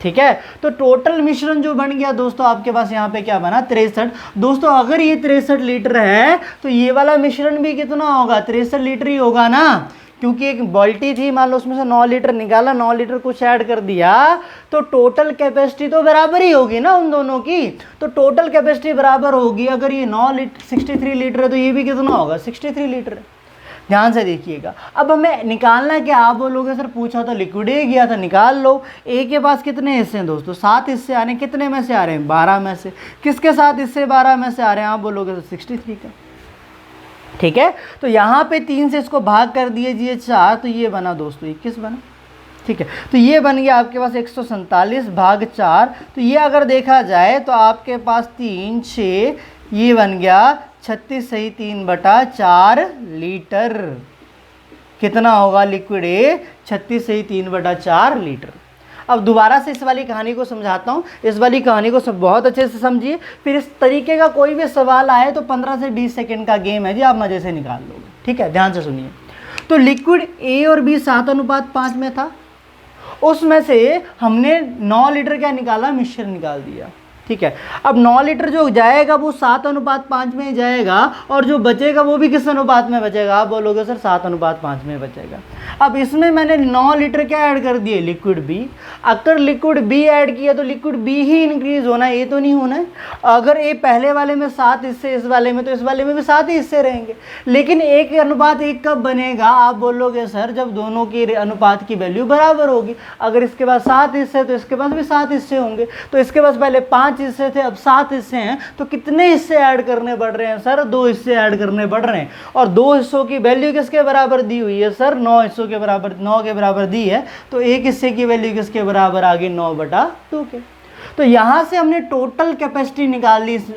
ठीक है, तो टोटल मिश्रण जो बन गया दोस्तों आपके पास यहाँ पे क्या बना, 63। दोस्तों अगर ये 63 लीटर है तो ये वाला मिश्रण भी कितना होगा, 63 लीटर ही होगा ना, क्योंकि एक बाल्टी थी, मान लो उसमें से 9 लीटर निकाला, 9 लीटर कुछ ऐड कर दिया, तो टोटल कैपेसिटी तो बराबर ही होगी ना उन दोनों की। तो टोटल कैपेसिटी बराबर होगी, अगर ये 9 लीटर 63 लीटर है तो ये भी कितना होगा, 63 लीटर है। ध्यान से देखिएगा। अब हमें निकालना क्या, आप बोलोगे सर पूछा तो लिक्विड ही गया था, निकाल लो। ए के पास कितने हिस्से हैं दोस्तों, 7 हिस्से आ रहे हैं, कितने में से आ रहे हैं, 12 में से। किसके 7 हिस्से 12 में से आ रहे हैं, आप बोलोगे तो 63 का। ठीक है, तो यहाँ पे 3 से इसको भाग कर दीजिए 4, तो ये बना दोस्तों 21 बना। ठीक है, तो ये बन गया आपके पास 147 भाग 4, तो ये अगर देखा जाए तो आपके पास 3 6, ये बन गया 36 सही 3/4 लीटर। कितना होगा लिक्विड ए, 36 सही 3/4 लीटर। अब दोबारा से इस वाली कहानी को समझाता हूँ, इस वाली कहानी को सब बहुत अच्छे से समझिए, फिर इस तरीके का कोई भी सवाल आए तो 15 से 20 सेकंड का गेम है जी, आप मज़े से निकाल लोगे। ठीक है, ध्यान से सुनिए। तो लिक्विड ए और बी 7:5 में था, उसमें से हमने 9 लीटर क्या निकाला, मिश्रण निकाल दिया। ठीक है, अब 9 लीटर जो जाएगा वो 7:5 में जाएगा, और जो बचेगा वो भी किस अनुपात में बचेगा, आप बोलोगे सर 7:5 में बचेगा। अब इसमें मैंने 9 लीटर क्या ऐड कर दिए, लिक्विड बी। अगर लिक्विड बी ऐड किया तो लिक्विड बी ही इंक्रीज होना है, ये तो नहीं होना है। अगर ए पहले वाले में 7 हिस्से, इस वाले में, तो इस वाले में भी 7 ही हिस्से रहेंगे। लेकिन 1:1 कब बनेगा, आप बोलोगे सर जब दोनों की अनुपात की वैल्यू बराबर होगी। अगर इसके पास 7 हिस्से तो इसके पास भी 7 हिस्से होंगे, तो इसके पास पहले 5 हिस्से थे, अब 7 हिस्से हैं, तो कितने हिस्से ऐड करने पड़ रहे हैं सर, 2 हिस्से ऐड करने पड़ रहे हैं। और 2 हिस्सों की वैल्यू किसके बराबर दी हुई है सर, 9 हिस्सों के बराबर, 9 के बराबर दी है, तो एक हिस्से की वैल्यू किसके बराबर आ गई, 9/2 के। तो यहाँ से हमने टोटल कैपेसिटी निकाल ली इस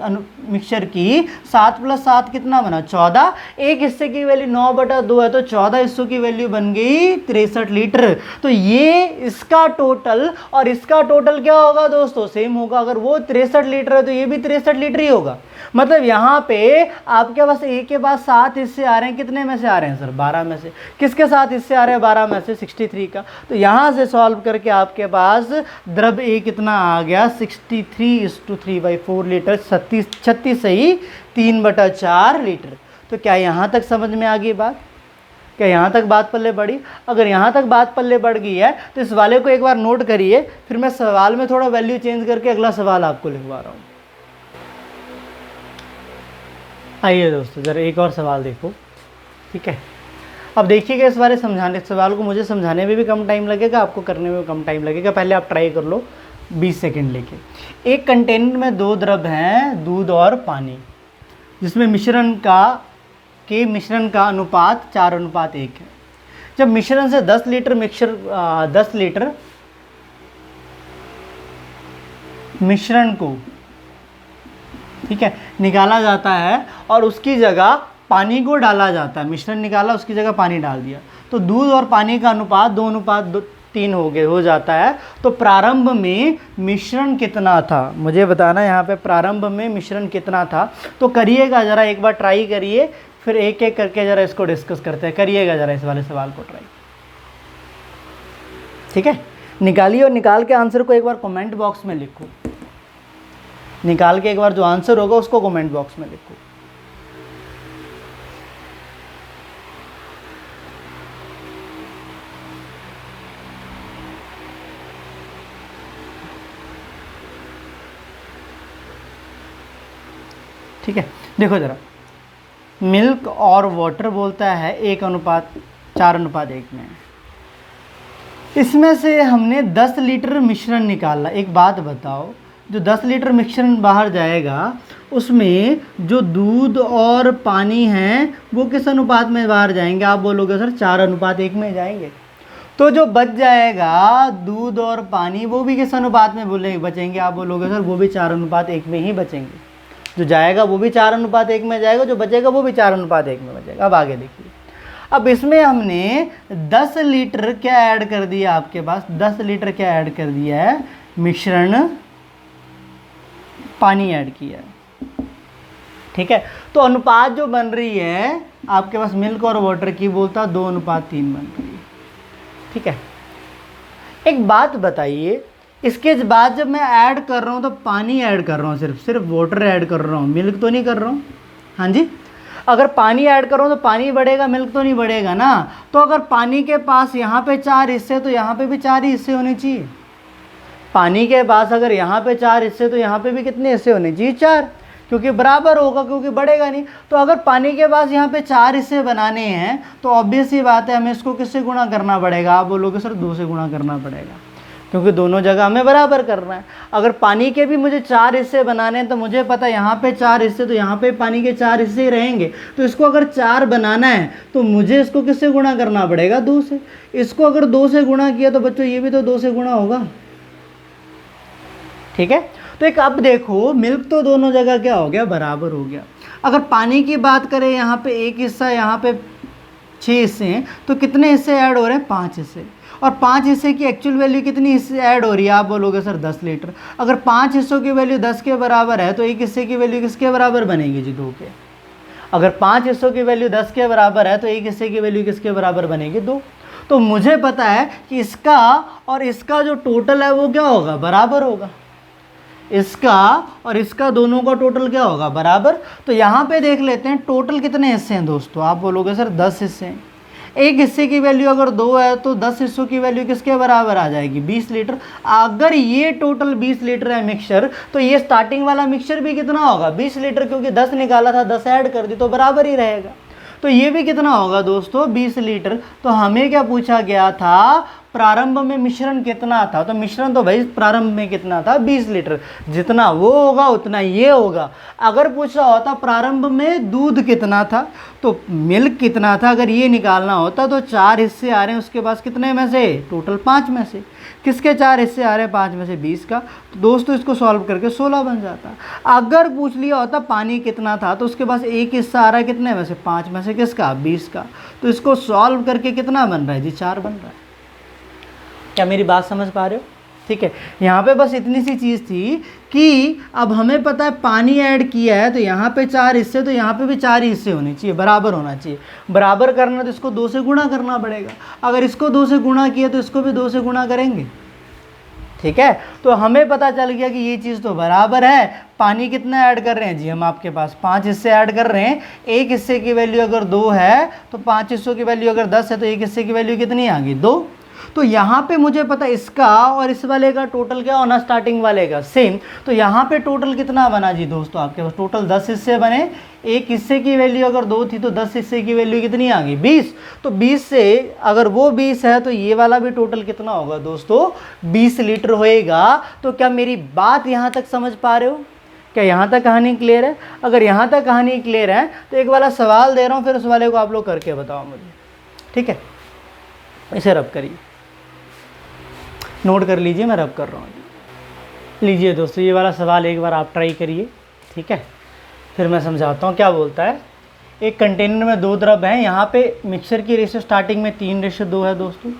मिक्सचर की, 7 + 7 कितना बना, 14। एक हिस्से की वैल्यू 9/2 है, तो 14 हिस्सों की वैल्यू बन गई 63 लीटर। तो ये इसका टोटल और इसका टोटल क्या होगा दोस्तों, सेम होगा। अगर वो 63 लीटर है तो ये भी 63 लीटर ही होगा। मतलब यहाँ पे आपके पास ए के पास 7 हिस्से आ रहे हैं, कितने में से आ रहे हैं सर, 12 में से। किसके 7 हिस्से आ रहे हैं, 12 में से, 63 का। तो यहाँ से सॉल्व करके आपके पास द्रव ए कितना आ गया, 63:3/4 लीटर, 36 सही 3/4 लीटर। तो क्या यहाँ तक समझ में आ गई बात, क्या यहाँ तक बात पल्ले बढ़ी? अगर यहाँ तक बात पल्ले बढ़ गई है तो इस वाले को एक बार नोट करिए, फिर मैं सवाल में थोड़ा वैल्यू चेंज करके अगला सवाल आपको लिखवा रहा हूँ। आइए दोस्तों जरा एक और सवाल देखो। ठीक है, अब देखिएगा इस बारे समझाने, सवाल को मुझे समझाने में भी कम टाइम लगेगा, आपको करने में कम टाइम लगेगा। पहले आप ट्राई कर लो 20 सेकंड लेके। एक कंटेनर में 2 द्रव हैं, दूध और पानी, जिसमें मिश्रण का अनुपात 4:1 है। जब मिश्रण से 10 लीटर मिश्रण को, ठीक है, निकाला जाता है और उसकी जगह पानी को डाला जाता है। मिश्रण निकाला, उसकी जगह पानी डाल दिया, तो दूध और पानी का अनुपात 2:3 हो जाता है। तो प्रारंभ में मिश्रण कितना था, मुझे बताना यहाँ पे प्रारंभ में मिश्रण कितना था। तो करिएगा ज़रा, एक बार ट्राई करिए, फिर एक एक करके ज़रा इसको डिस्कस करते हैं। करिएगा ज़रा इस वाले सवाल को ट्राई। ठीक है, निकालिए और निकाल के आंसर को एक बार कमेंट बॉक्स में लिखो। निकाल के एक बार जो आंसर होगा उसको कमेंट बॉक्स में लिखो। ठीक है, देखो ज़रा, मिल्क और वाटर बोलता है 4:1 में। इसमें से हमने 10 लीटर मिश्रण निकाला। एक बात बताओ, जो 10 लीटर मिश्रण बाहर जाएगा उसमें जो दूध और पानी हैं वो किस अनुपात में बाहर जाएंगे, आप बोलोगे सर 4:1 में जाएंगे। तो जो बच जाएगा दूध और पानी वो भी किस अनुपात में बचेंगे, आप बोलोगे सर वो भी 4:1 में ही बचेंगे। जो जाएगा वो भी 4:1 में जाएगा, जो बचेगा वो भी 4:1 में बचेगा। अब आगे देखिए, अब इसमें हमने 10 लीटर क्या ऐड कर दिया, आपके पास 10 लीटर क्या ऐड कर दिया है, मिश्रण पानी ऐड किया है। ठीक है, तो अनुपात जो बन रही है आपके पास मिल्क और वाटर की, बोलता 2:3 बन रही है। ठीक है, एक बात बताइए, इसके बाद जब मैं ऐड कर रहा हूँ तो पानी ऐड कर रहा हूँ, सिर्फ वाटर ऐड कर रहा हूँ, मिल्क तो नहीं कर रहा हूँ। हाँ जी, अगर पानी ऐड कर रहा हूँ तो पानी बढ़ेगा, मिल्क तो नहीं बढ़ेगा ना। तो अगर पानी के पास यहाँ पे 4 हिस्से तो यहाँ पे भी 4 ही हिस्से होने चाहिए। पानी के पास अगर यहाँ पे 4 हिस्से तो यहाँ पे भी कितने हिस्से होने चाहिए, 4, क्योंकि बराबर होगा, क्योंकि बढ़ेगा नहीं। तो अगर पानी के पास यहाँ पे 4 हिस्से बनाने हैं तो ऑब्वियस सी बात है, हमें इसको किससे गुणा करना पड़ेगा, आप बोलोगे सर 2 से गुणा करना पड़ेगा, क्योंकि दोनों जगह हमें बराबर करना है। अगर पानी के भी मुझे 4 हिस्से बनाने हैं तो मुझे पता है यहाँ पे 4 हिस्से, तो यहाँ पे पानी के 4 हिस्से ही रहेंगे। तो इसको अगर 4 बनाना है तो मुझे इसको किससे गुणा करना पड़ेगा, 2 से। इसको अगर 2 से गुणा किया तो बच्चों ये भी तो 2 से गुणा होगा। ठीक है, तो एक अब देखो, मिल्क तो दोनों जगह क्या हो गया, बराबर हो गया। अगर पानी की बात करें, यहाँ पे 1 हिस्सा, यहाँ पे 6 हिस्से हैं, तो कितने हिस्से ऐड हो रहे हैं, 5 हिस्से। और 5 हिस्से की एक्चुअल वैल्यू कितनी हिस्से ऐड हो रही है, आप बोलोगे सर 10 लीटर। अगर 5 हिस्सों की वैल्यू 10 के बराबर है तो 1 हिस्से की वैल्यू किसके बराबर बनेगी जी, 2 के। अगर 5 हिस्सों की वैल्यू 10 के बराबर है तो 1 हिस्से की वैल्यू किसके बराबर बनेगी, 2। तो मुझे पता है कि इसका और इसका जो टोटल है वो क्या होगा, बराबर होगा। इसका और इसका दोनों का टोटल क्या होगा, बराबर। तो यहाँ पे देख लेते हैं टोटल कितने हिस्से हैं दोस्तों, आप बोलोगे सर 10 हिस्से हैं। एक हिस्से की वैल्यू अगर 2 है तो 10 हिस्सों की वैल्यू किसके बराबर आ जाएगी, 20 लीटर। अगर ये टोटल 20 लीटर है मिक्सचर, तो ये स्टार्टिंग वाला मिक्सचर भी कितना होगा, 20 लीटर, क्योंकि 10 निकाला था, 10 ऐड कर दी तो बराबर ही रहेगा। तो ये भी कितना होगा दोस्तों, 20 लीटर। तो हमें क्या पूछा गया था, प्रारंभ में मिश्रण कितना था, तो मिश्रण तो भाई प्रारंभ में कितना था, 20 लीटर। जितना वो होगा उतना ये होगा। अगर पूछा होता प्रारंभ में दूध कितना था, तो मिल्क कितना था, अगर ये निकालना होता तो 4 हिस्से आ रहे हैं उसके पास, कितने में से, टोटल 5 में से। किसके 4 हिस्से आ रहे हैं, 5 में से 20 का। तो दोस्तों इसको सॉल्व करके 16 बन जाता। अगर पूछ लिया होता पानी कितना था, तो उसके पास एक हिस्सा आ रहा है कितने में से, 5 में से किसका, 20 का। तो इसको सॉल्व करके कितना बन रहा है जी, 4 बन रहा है। क्या मेरी बात समझ पा रहे हो? ठीक है, यहाँ पे बस इतनी सी चीज़ थी कि अब हमें पता है पानी ऐड किया है तो यहाँ पे 4 हिस्से, तो यहाँ पे भी 4 ही हिस्से होने चाहिए, बराबर होना चाहिए। बराबर करना तो इसको 2 से गुणा करना पड़ेगा। अगर इसको 2 से गुणा किया तो इसको भी 2 से गुणा करेंगे। ठीक है, तो हमें पता चल गया कि ये चीज़ तो बराबर है। पानी कितना ऐड कर रहे हैं जी, हम आपके पास 5 हिस्से ऐड कर रहे हैं। एक हिस्से की वैल्यू अगर 2 है तो 5 हिस्सों की वैल्यू अगर 10 है तो एक हिस्से की वैल्यू कितनी आ गई, 2। तो यहाँ पे मुझे पता इसका और इस वाले का टोटल क्या होना, स्टार्टिंग वाले का सेम। तो यहाँ पे टोटल कितना बना जी दोस्तों, आपके पास टोटल 10 हिस्से बने। एक हिस्से की वैल्यू अगर 2 थी तो 10 हिस्से की वैल्यू कितनी आ गई, 20। तो 20 से अगर वो 20 है तो ये वाला भी टोटल कितना होगा दोस्तों, 20 लीटर होएगा। तो क्या मेरी बात यहाँ तक समझ पा रहे हो? क्या यहाँ तक कहानी क्लियर है? अगर यहाँ तक कहानी क्लियर है तो एक वाला सवाल दे रहा हूँ, फिर उस वाले को आप लोग करके बताओ मुझे। ठीक है, इसे रब करिए, नोट कर लीजिए, मैं रब कर रहा हूँ। लीजिए दोस्तों, ये वाला सवाल एक बार आप ट्राई करिए। ठीक है, फिर मैं समझाता हूँ क्या बोलता है। एक कंटेनर में 2 द्रव हैं। यहाँ पे मिक्सचर की रेशियो स्टार्टिंग में 3:2 है दोस्तों।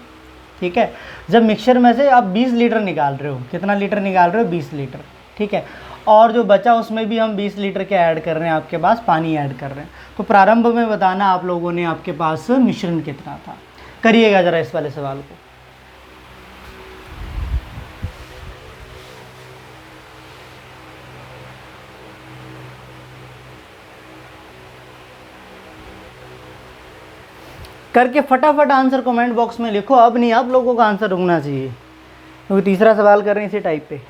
ठीक है, जब मिक्सचर में से आप 20 लीटर निकाल रहे हो, कितना लीटर निकाल रहे हो, 20 लीटर। ठीक है, और जो बचा उसमें भी हम 20 लीटर के ऐड कर रहे हैं, आपके पास पानी ऐड कर रहे हैं। तो प्रारंभ में बताना आप लोगों ने आपके पास मिश्रण कितना था। करिएगा ज़रा इस वाले सवाल को। करके फटाफट आंसर कमेंट बॉक्स में लिखो। अब नहीं, आप लोगों का आंसर रुकना चाहिए, क्योंकि तीसरा सवाल कर रहे हैं इसी टाइप पे।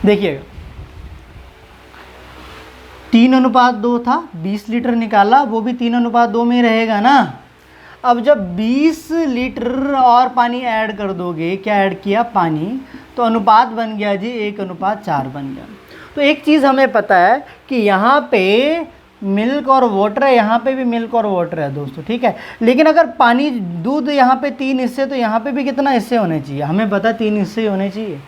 देखिएगा, 3:2 था, 20 लीटर निकाला, वो भी 3:2 में रहेगा ना। अब जब 20 लीटर और पानी ऐड कर दोगे, क्या ऐड किया, पानी, तो अनुपात बन गया जी 1:4 बन गया। तो एक चीज़ हमें पता है कि यहाँ पे मिल्क और वाटर है, यहाँ पे भी मिल्क और वाटर है दोस्तों। ठीक है, लेकिन अगर पानी दूध यहाँ पे 3 हिस्से, तो यहाँ पे भी कितना हिस्से होने चाहिए, हमें पता 3 हिस्से होने चाहिए,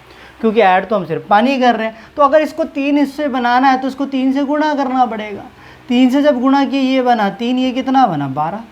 क्योंकि ऐड तो हम सिर्फ पानी कर रहे हैं। तो अगर इसको 3 हिस्से बनाना है तो इसको 3 से गुणा करना पड़ेगा। 3 से जब गुणा किया ये बना 3, ये कितना बना 12।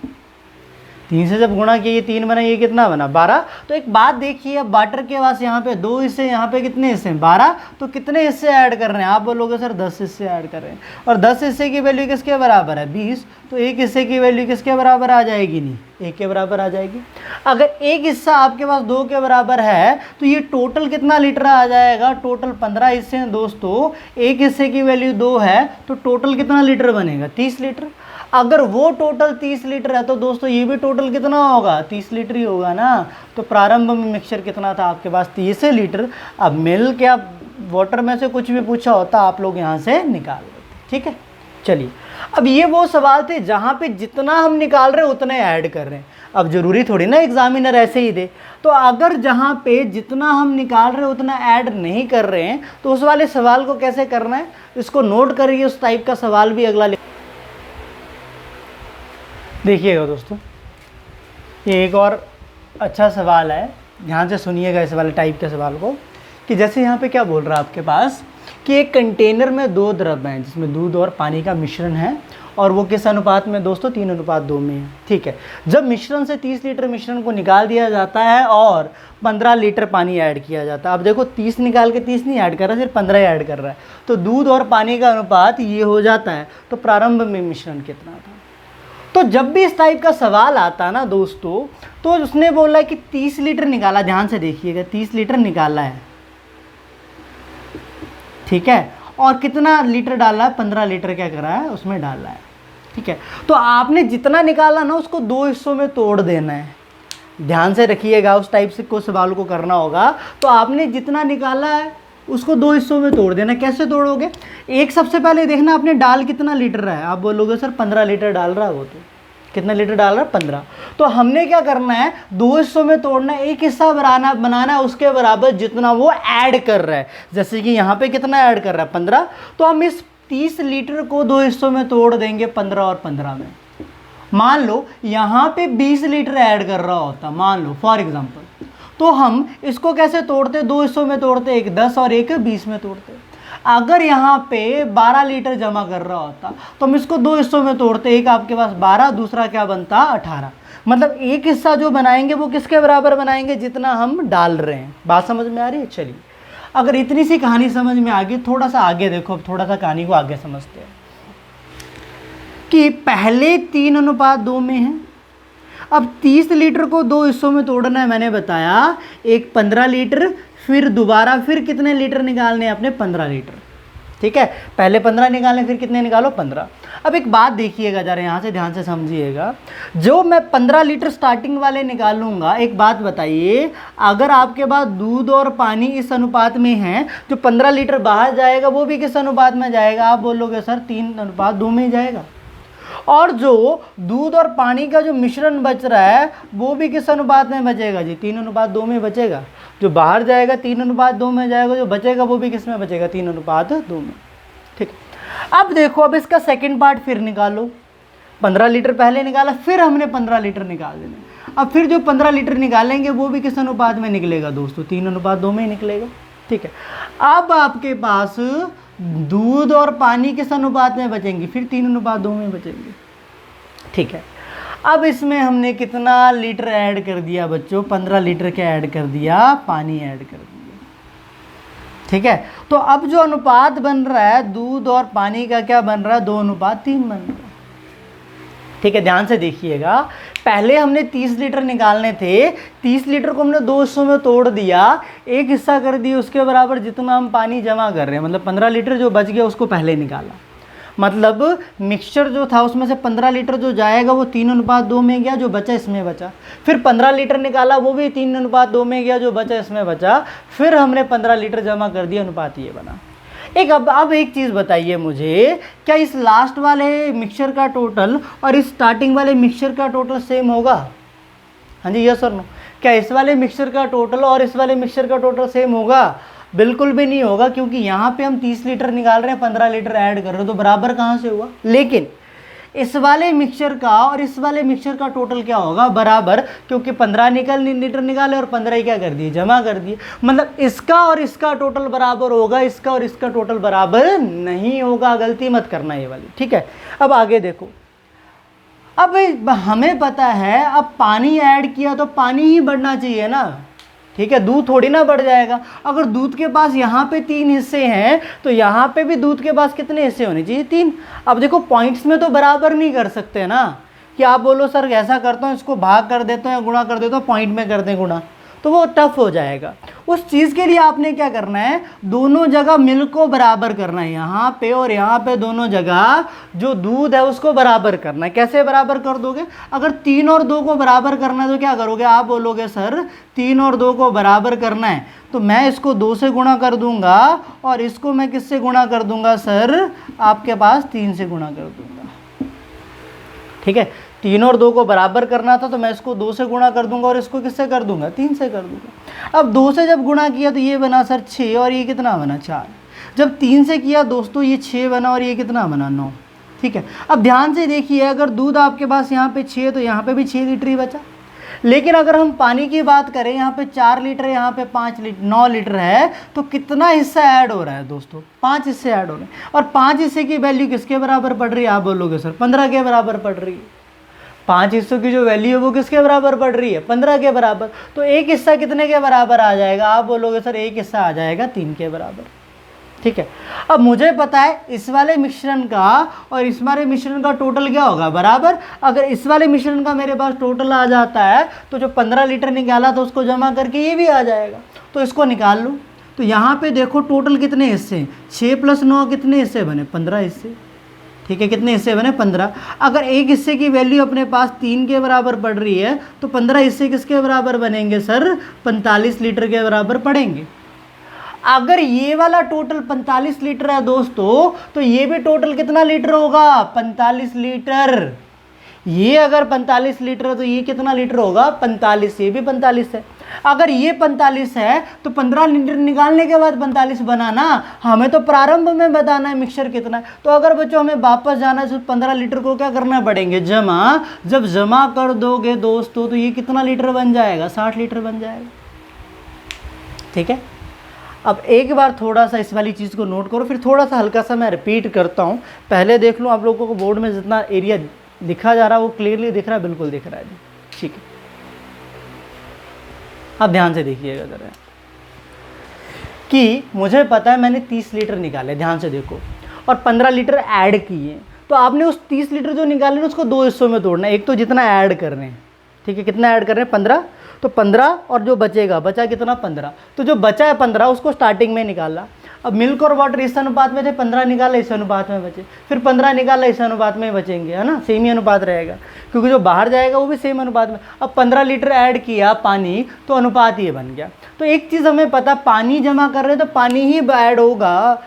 3 से जब गुणा किया ये 3 बना, ये कितना बना 12। तो एक बात देखिए, अब वाटर के पास यहाँ पे 2 हिस्से, यहाँ पे कितने हिस्से हैं 12, तो कितने हिस्से ऐड कर रहे हैं? आप बोलोगे सर 10 हिस्से ऐड कर रहे हैं, और 10 हिस्से की वैल्यू किसके बराबर है 20, तो एक हिस्से की वैल्यू किसके बराबर आ जाएगी? नहीं, 1 के बराबर आ जाएगी। अगर एक हिस्सा आपके पास 2 के बराबर है तो ये टोटल कितना लीटर आ जाएगा? टोटल 15 हिस्से हैं दोस्तों, एक हिस्से की वैल्यू 2 है, तो टोटल कितना लीटर बनेगा? 30 लीटर। अगर वो टोटल 30 लीटर है तो दोस्तों ये भी टोटल कितना होगा? 30 लीटर ही होगा ना। तो प्रारंभ में मिक्सचर कितना था आपके पास? 30 लीटर। अब मिल्क या वाटर में से कुछ भी पूछा होता आप लोग यहाँ से निकाल लेते, ठीक है। चलिए, अब ये वो सवाल थे जहाँ पे जितना हम निकाल रहे हैं उतने ऐड कर रहे हैं। अब जरूरी थोड़ी ना एग्जामिनर ऐसे ही दे, तो अगर जहाँ पे जितना हम निकाल रहे हैं उतना ऐड नहीं कर रहे हैं तो उस वाले सवाल को कैसे करना है, इसको नोट करिए। उस टाइप का सवाल भी अगला देखिएगा दोस्तों। ये एक और अच्छा सवाल है, ध्यान से सुनिएगा इस वाले टाइप के सवाल को, कि जैसे यहाँ पे क्या बोल रहा है आपके पास कि एक कंटेनर में 2 द्रव हैं जिसमें दूध और पानी का मिश्रण है, और वो किस अनुपात में दोस्तों? 3:2 में है, ठीक है। जब मिश्रण से 30 लीटर मिश्रण को निकाल दिया जाता है और 15 लीटर पानी ऐड किया जाता है। अब देखो 30 निकाल के 30 नहीं ऐड कर रहा, सिर्फ 15 ऐड कर रहा है, तो दूध और पानी का अनुपात ये हो जाता है। तो प्रारंभ में मिश्रण कितना था? तो जब भी इस टाइप का सवाल आता है ना दोस्तों, तो उसने बोला कि 30 लीटर निकाला, ध्यान से देखिएगा 30 लीटर निकाला है, ठीक है, और कितना लीटर डाला है? 15 लीटर क्या करा है उसमें डाला है, ठीक है। तो आपने जितना निकाला ना उसको 2 हिस्सों में तोड़ देना है। ध्यान से रखिएगा, उस टाइप से कोई सवाल को करना होगा तो आपने जितना निकाला है उसको 2 हिस्सों में तोड़ देना। कैसे तोड़ोगे? एक सबसे पहले देखना आपने डाल कितना लीटर रहा है। आप बोलोगे सर 15 लीटर डाल रहा है, वो तो कितना लीटर डाल रहा है? 15। तो हमने क्या करना है? 2 हिस्सों में तोड़ना है, एक हिस्सा बनाना है उसके बराबर जितना वो ऐड कर रहा है। जैसे कि यहाँ पे कितना ऐड कर रहा है? 15। तो हम इस 30 लीटर को 2 हिस्सों में तोड़ देंगे 15 और 15 में। मान लो यहाँ पे 20 लीटर ऐड कर रहा होता, मान लो फॉर एग्जाम्पल, तो हम इसको कैसे तोड़ते? 2 हिस्सों में तोड़ते, एक 10 और एक 20 में तोड़ते। अगर यहाँ पे 12 लीटर जमा कर रहा होता तो हम इसको 2 हिस्सों में तोड़ते, एक आपके पास 12, दूसरा क्या बनता? 18। मतलब एक हिस्सा जो बनाएंगे वो किसके बराबर बनाएंगे? जितना हम डाल रहे हैं। बात समझ में आ रही है? चलिए, अगर इतनी सी कहानी समझ में आ गई, थोड़ा सा आगे देखो, अब थोड़ा सा कहानी को आगे समझते हैं कि पहले 3:2 में है। अब 30 लीटर को 2 हिस्सों में तोड़ना है, मैंने बताया, एक 15 लीटर, फिर दोबारा फिर कितने लीटर निकालने हैं अपने? 15 लीटर, ठीक है। पहले 15 निकालें, फिर कितने निकालो? 15। अब एक बात देखिएगा जरा, यहाँ से ध्यान से समझिएगा। जो मैं 15 लीटर स्टार्टिंग वाले निकालूंगा, एक बात बताइए, अगर आपके पास दूध और पानी इस अनुपात में है, जो 15 लीटर बाहर जाएगा वो भी किस अनुपात में जाएगा? आप बोलोगे सर 3:2 में ही जाएगा। और जो दूध और पानी का जो मिश्रण बच रहा है वो भी किस अनुपात में बचेगा जी? 3:2 में बचेगा। जो बाहर जाएगा 3:2 में जाएगा, जो बचेगा वो भी किस में बचेगा? 3:2 में, ठीक। अब देखो, अब इसका सेकंड पार्ट फिर निकालो। 15 लीटर पहले निकाला, फिर हमने 15 लीटर निकाल देना। अब फिर जो 15 लीटर निकालेंगे वो भी किस अनुपात में निकलेगा दोस्तों? 3:2 में ही निकलेगा, ठीक है। अब आपके पास दूध और पानी किस अनुपात में बचेंगे? फिर 3:2 में बचेंगे, ठीक है। अब इसमें हमने कितना लीटर ऐड कर दिया बच्चों? 15 लीटर के ऐड कर दिया, पानी ऐड कर दिया, ठीक है। तो अब जो अनुपात बन रहा है दूध और पानी का क्या बन रहा है? 2:3 बन रहा है, ठीक है। ध्यान से देखिएगा, पहले हमने 30 लीटर निकालने थे, 30 लीटर को हमने 2 हिस्सों में तोड़ दिया, एक हिस्सा कर दिया उसके बराबर जितना हम पानी जमा कर रहे हैं, मतलब 15 लीटर जो बच गया उसको पहले निकाला। मतलब मिक्सचर जो था उसमें से 15 लीटर जो जाएगा वो 3:2 में गया, जो बचा इसमें बचा। फिर 15 लीटर निकाला, वो भी 3:2 में गया, जो बचा इसमें बचा। फिर हमने 15 लीटर जमा कर दिया, अनुपात ये बना। अब एक चीज़ बताइए मुझे, क्या इस लास्ट वाले मिक्सचर का टोटल और इस स्टार्टिंग वाले मिक्सचर का टोटल सेम होगा? हाँ जी, यस और नो? क्या इस वाले मिक्सचर का टोटल और इस वाले मिक्सचर का टोटल सेम होगा? बिल्कुल भी नहीं होगा, क्योंकि यहाँ पे हम 30 लीटर निकाल रहे हैं, 15 लीटर ऐड कर रहे हो, तो बराबर कहाँ से हुआ? लेकिन इस वाले मिक्सचर का और इस वाले मिक्सचर का टोटल क्या होगा, बराबर, क्योंकि 15 लीटर निकाले और 15 ही क्या कर दिए, जमा कर दिए। मतलब इसका और इसका टोटल बराबर होगा, इसका और इसका टोटल बराबर नहीं होगा। गलती मत करना ये वाली, ठीक है। अब आगे देखो, अब हमें पता है अब पानी ऐड किया तो पानी ही बढ़ना चाहिए ना, ठीक है, दूध थोड़ी ना बढ़ जाएगा। अगर दूध के पास यहाँ पे 3 हिस्से हैं तो यहाँ पे भी दूध के पास कितने हिस्से होने चाहिए, 3। अब देखो पॉइंट्स में तो बराबर नहीं कर सकते ना, कि आप बोलो सर ऐसा करता हूँ, इसको भाग कर देता हूँ या गुणा कर देता हूँ, पॉइंट में कर दें गुणा, तो वो टफ हो जाएगा। उस चीज़ के लिए आपने क्या करना है, दोनों जगह मिल्क को बराबर करना है, यहाँ पे और यहाँ पे दोनों जगह जो दूध है उसको बराबर करना है। कैसे बराबर कर दोगे, अगर 3 और 2 को बराबर करना है तो क्या करोगे, आप बोलोगे सर 3 और 2 को बराबर करना है तो मैं इसको 2 से गुणा कर दूंगा और इसको मैं किससे गुणा कर दूंगा सर, आपके पास 3 से गुणा कर दूंगा, ठीक है। 3 और 2 को बराबर करना था तो मैं इसको 2 से गुणा कर दूंगा और इसको किससे कर दूंगा, 3 से कर दूंगा। अब 2 से जब गुणा किया तो ये बना सर 6 और ये कितना बना 4। जब 3 से किया दोस्तों ये 6 बना और ये कितना बना 9, ठीक है। अब ध्यान से देखिए, अगर दूध आपके पास यहाँ पे 6 तो यहाँ पे भी 6 लीटर ही बचा। लेकिन अगर हम पानी की बात करें, यहाँ पे 4 लीटर, यहाँ पे 5 लीटर, 9 लीटर है, तो कितना हिस्सा ऐड हो रहा है दोस्तों, 5 हिस्से ऐड हो रहे हैं। और 5 हिस्से की वैल्यू किसके बराबर पड़ रही है, आप बोलोगे सर 15 के बराबर पड़ रही है। 5 हिस्सों की जो वैल्यू है वो किसके बराबर पड़ रही है, 15 के बराबर। तो एक हिस्सा कितने के बराबर आ जाएगा, आप बोलोगे सर एक हिस्सा आ जाएगा 3 के बराबर, ठीक है। अब मुझे पता है इस वाले मिश्रण का और इस वाले मिश्रण का टोटल क्या होगा, बराबर। अगर इस वाले मिश्रण का मेरे पास टोटल आ जाता है तो जो 15 लीटर निकाला था उसको जमा करके ये भी आ जाएगा, तो इसको निकाल लो। तो यहाँ पे देखो टोटल कितने हिस्से हैं, 6 + 9 कितने हिस्से बने, 15 हिस्से, ठीक है। कितने हिस्से बने, 15। अगर एक हिस्से की वैल्यू अपने पास 3 के बराबर पड़ रही है तो 15 हिस्से किसके बराबर बनेंगे सर, 45 लीटर के बराबर पड़ेंगे। अगर ये वाला टोटल 45 लीटर है दोस्तों तो ये भी टोटल कितना लीटर होगा, 45 लीटर। ये अगर 45 लीटर है तो ये कितना लीटर होगा, 45। ये भी 45 है। अगर ये 45 है तो 15 लीटर निकालने के बाद 45 बनाना, हमें तो प्रारंभ में बताना है मिक्सचर कितना है। तो अगर बच्चों हमें वापस जाना है तो 15 लीटर को क्या करना पड़ेंगे, जमा। जब जमा कर दोगे दोस्तों तो ये कितना लीटर बन जाएगा, 60 लीटर बन जाएगा, ठीक है। अब एक बार थोड़ा सा इस वाली चीज़ को नोट करो, फिर थोड़ा सा हल्का सा मैं रिपीट करता हूँ। पहले देख लो आप लोगों को बोर्ड में जितना एरिया दिखा जा रहा है वो क्लियरली दिख रहा है, बिल्कुल दिख रहा है जी, ठीक है। अब ध्यान से देखिएगा जरा कि मुझे पता है मैंने 30 लीटर निकाले, ध्यान से देखो, और 15 लीटर ऐड किए। तो आपने उस 30 लीटर जो निकाले ना उसको 2 हिस्सों में तोड़ना है। एक तो जितना ऐड कर रहे हैं, ठीक है, कितना ऐड कर रहे हैं, 15, तो 15 और जो बचेगा, बचा कितना 15, तो जो बचा है 15 उसको स्टार्टिंग में निकाला। अब मिल्क और वाटर इस अनुपात में थे, 15 निकाला इस अनुपात में बचे, फिर 15 निकाला इस अनुपात में बचेंगे, है ना, सेम ही अनुपात रहेगा क्योंकि जो बाहर जाएगा वो भी सेम अनुपात में। अब 15 लीटर ऐड किया पानी तो अनुपात ये बन गया। तो एक चीज़ हमें पता, पानी जमा कर रहे हैं तो पानी ही ऐड होगा,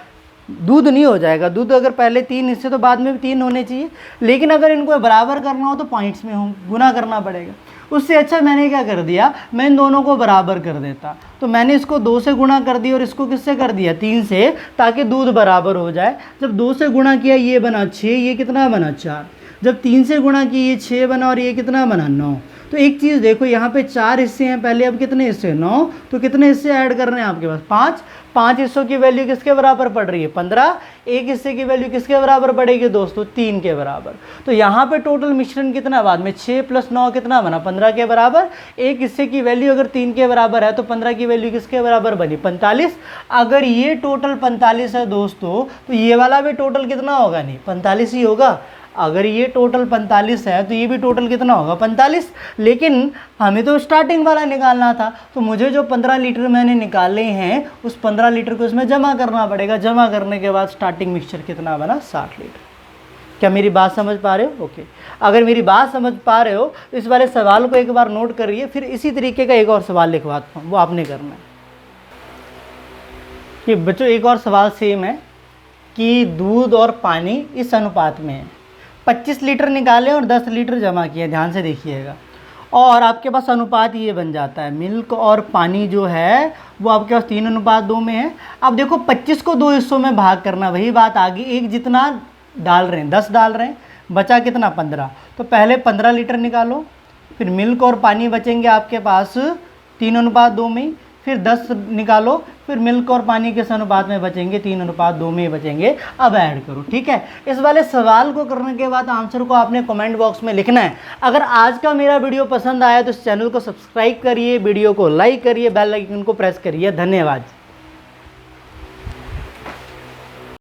दूध नहीं हो जाएगा। दूध अगर पहले 3 हिस्से तो बाद में भी 3 होने चाहिए, लेकिन अगर इनको बराबर करना हो तो पॉइंट्स में हो गुना करना पड़ेगा। उससे अच्छा मैंने क्या कर दिया, मैं इन दोनों को बराबर कर देता। तो मैंने इसको 2 से गुणा कर दिया और इसको किससे कर दिया, 3 से, ताकि दूध बराबर हो जाए। जब 2 से गुणा किया ये बना 6, ये कितना बना 4। जब 3 से गुणा किया ये 6 बना और ये कितना बना 9। तो एक चीज़ देखो, यहाँ पे 4 हिस्से हैं पहले, अब कितने हिस्से, 9। तो कितने हिस्से ऐड कर रहे हैं आपके पास, 5। 5 हिस्सों की वैल्यू किसके बराबर पड़ रही है, 15। एक हिस्से की वैल्यू किसके बराबर पड़ेगी दोस्तों, 3 के बराबर। तो यहाँ पे टोटल मिश्रण कितना बाद में, 6 + 9 कितना बना, 15 के बराबर। एक हिस्से की वैल्यू अगर 3 के बराबर है तो 15 की वैल्यू किसके बराबर बनी, 45। अगर ये टोटल 45 है दोस्तों तो ये वाला भी टोटल कितना होगा, नहीं 45 ही होगा। अगर ये टोटल 45 है तो ये भी टोटल कितना होगा, 45। लेकिन हमें तो स्टार्टिंग वाला निकालना था, तो मुझे जो 15 लीटर मैंने निकाले हैं उस 15 लीटर को इसमें जमा करना पड़ेगा। जमा करने के बाद स्टार्टिंग मिक्सचर कितना बना, 60 लीटर। क्या मेरी बात समझ पा रहे हो, ओके। अगर मेरी बात समझ पा रहे हो तो इस वाले सवाल को एक बार नोट करिए, फिर इसी तरीके का एक और सवाल लिखवाता हूँ, वो आपने करना है। ये बच्चों एक और सवाल सेम है कि दूध और पानी इस अनुपात में है, 25 लीटर निकाले और 10 लीटर जमा किए, ध्यान से देखिएगा। और आपके पास अनुपात ये बन जाता है, मिल्क और पानी जो है वो आपके पास 3:2 में है। अब देखो 25 को 2 हिस्सों में भाग करना, वही बात आ गई, एक जितना डाल रहे हैं 10 डाल रहे हैं, बचा कितना 15। तो पहले 15 लीटर निकालो, फिर मिल्क और पानी बचेंगे आपके पास 3:2 में, फिर 10 निकालो, फिर मिल्क और पानी किस अनुपात में बचेंगे 3:2 में ही बचेंगे। अब ऐड करो, ठीक है। इस वाले सवाल को करने के बाद आंसर को आपने कमेंट बॉक्स में लिखना है। अगर आज का मेरा वीडियो पसंद आया तो इस चैनल को सब्सक्राइब करिए, वीडियो को लाइक करिए, बेल आइकन को प्रेस करिए। धन्यवाद।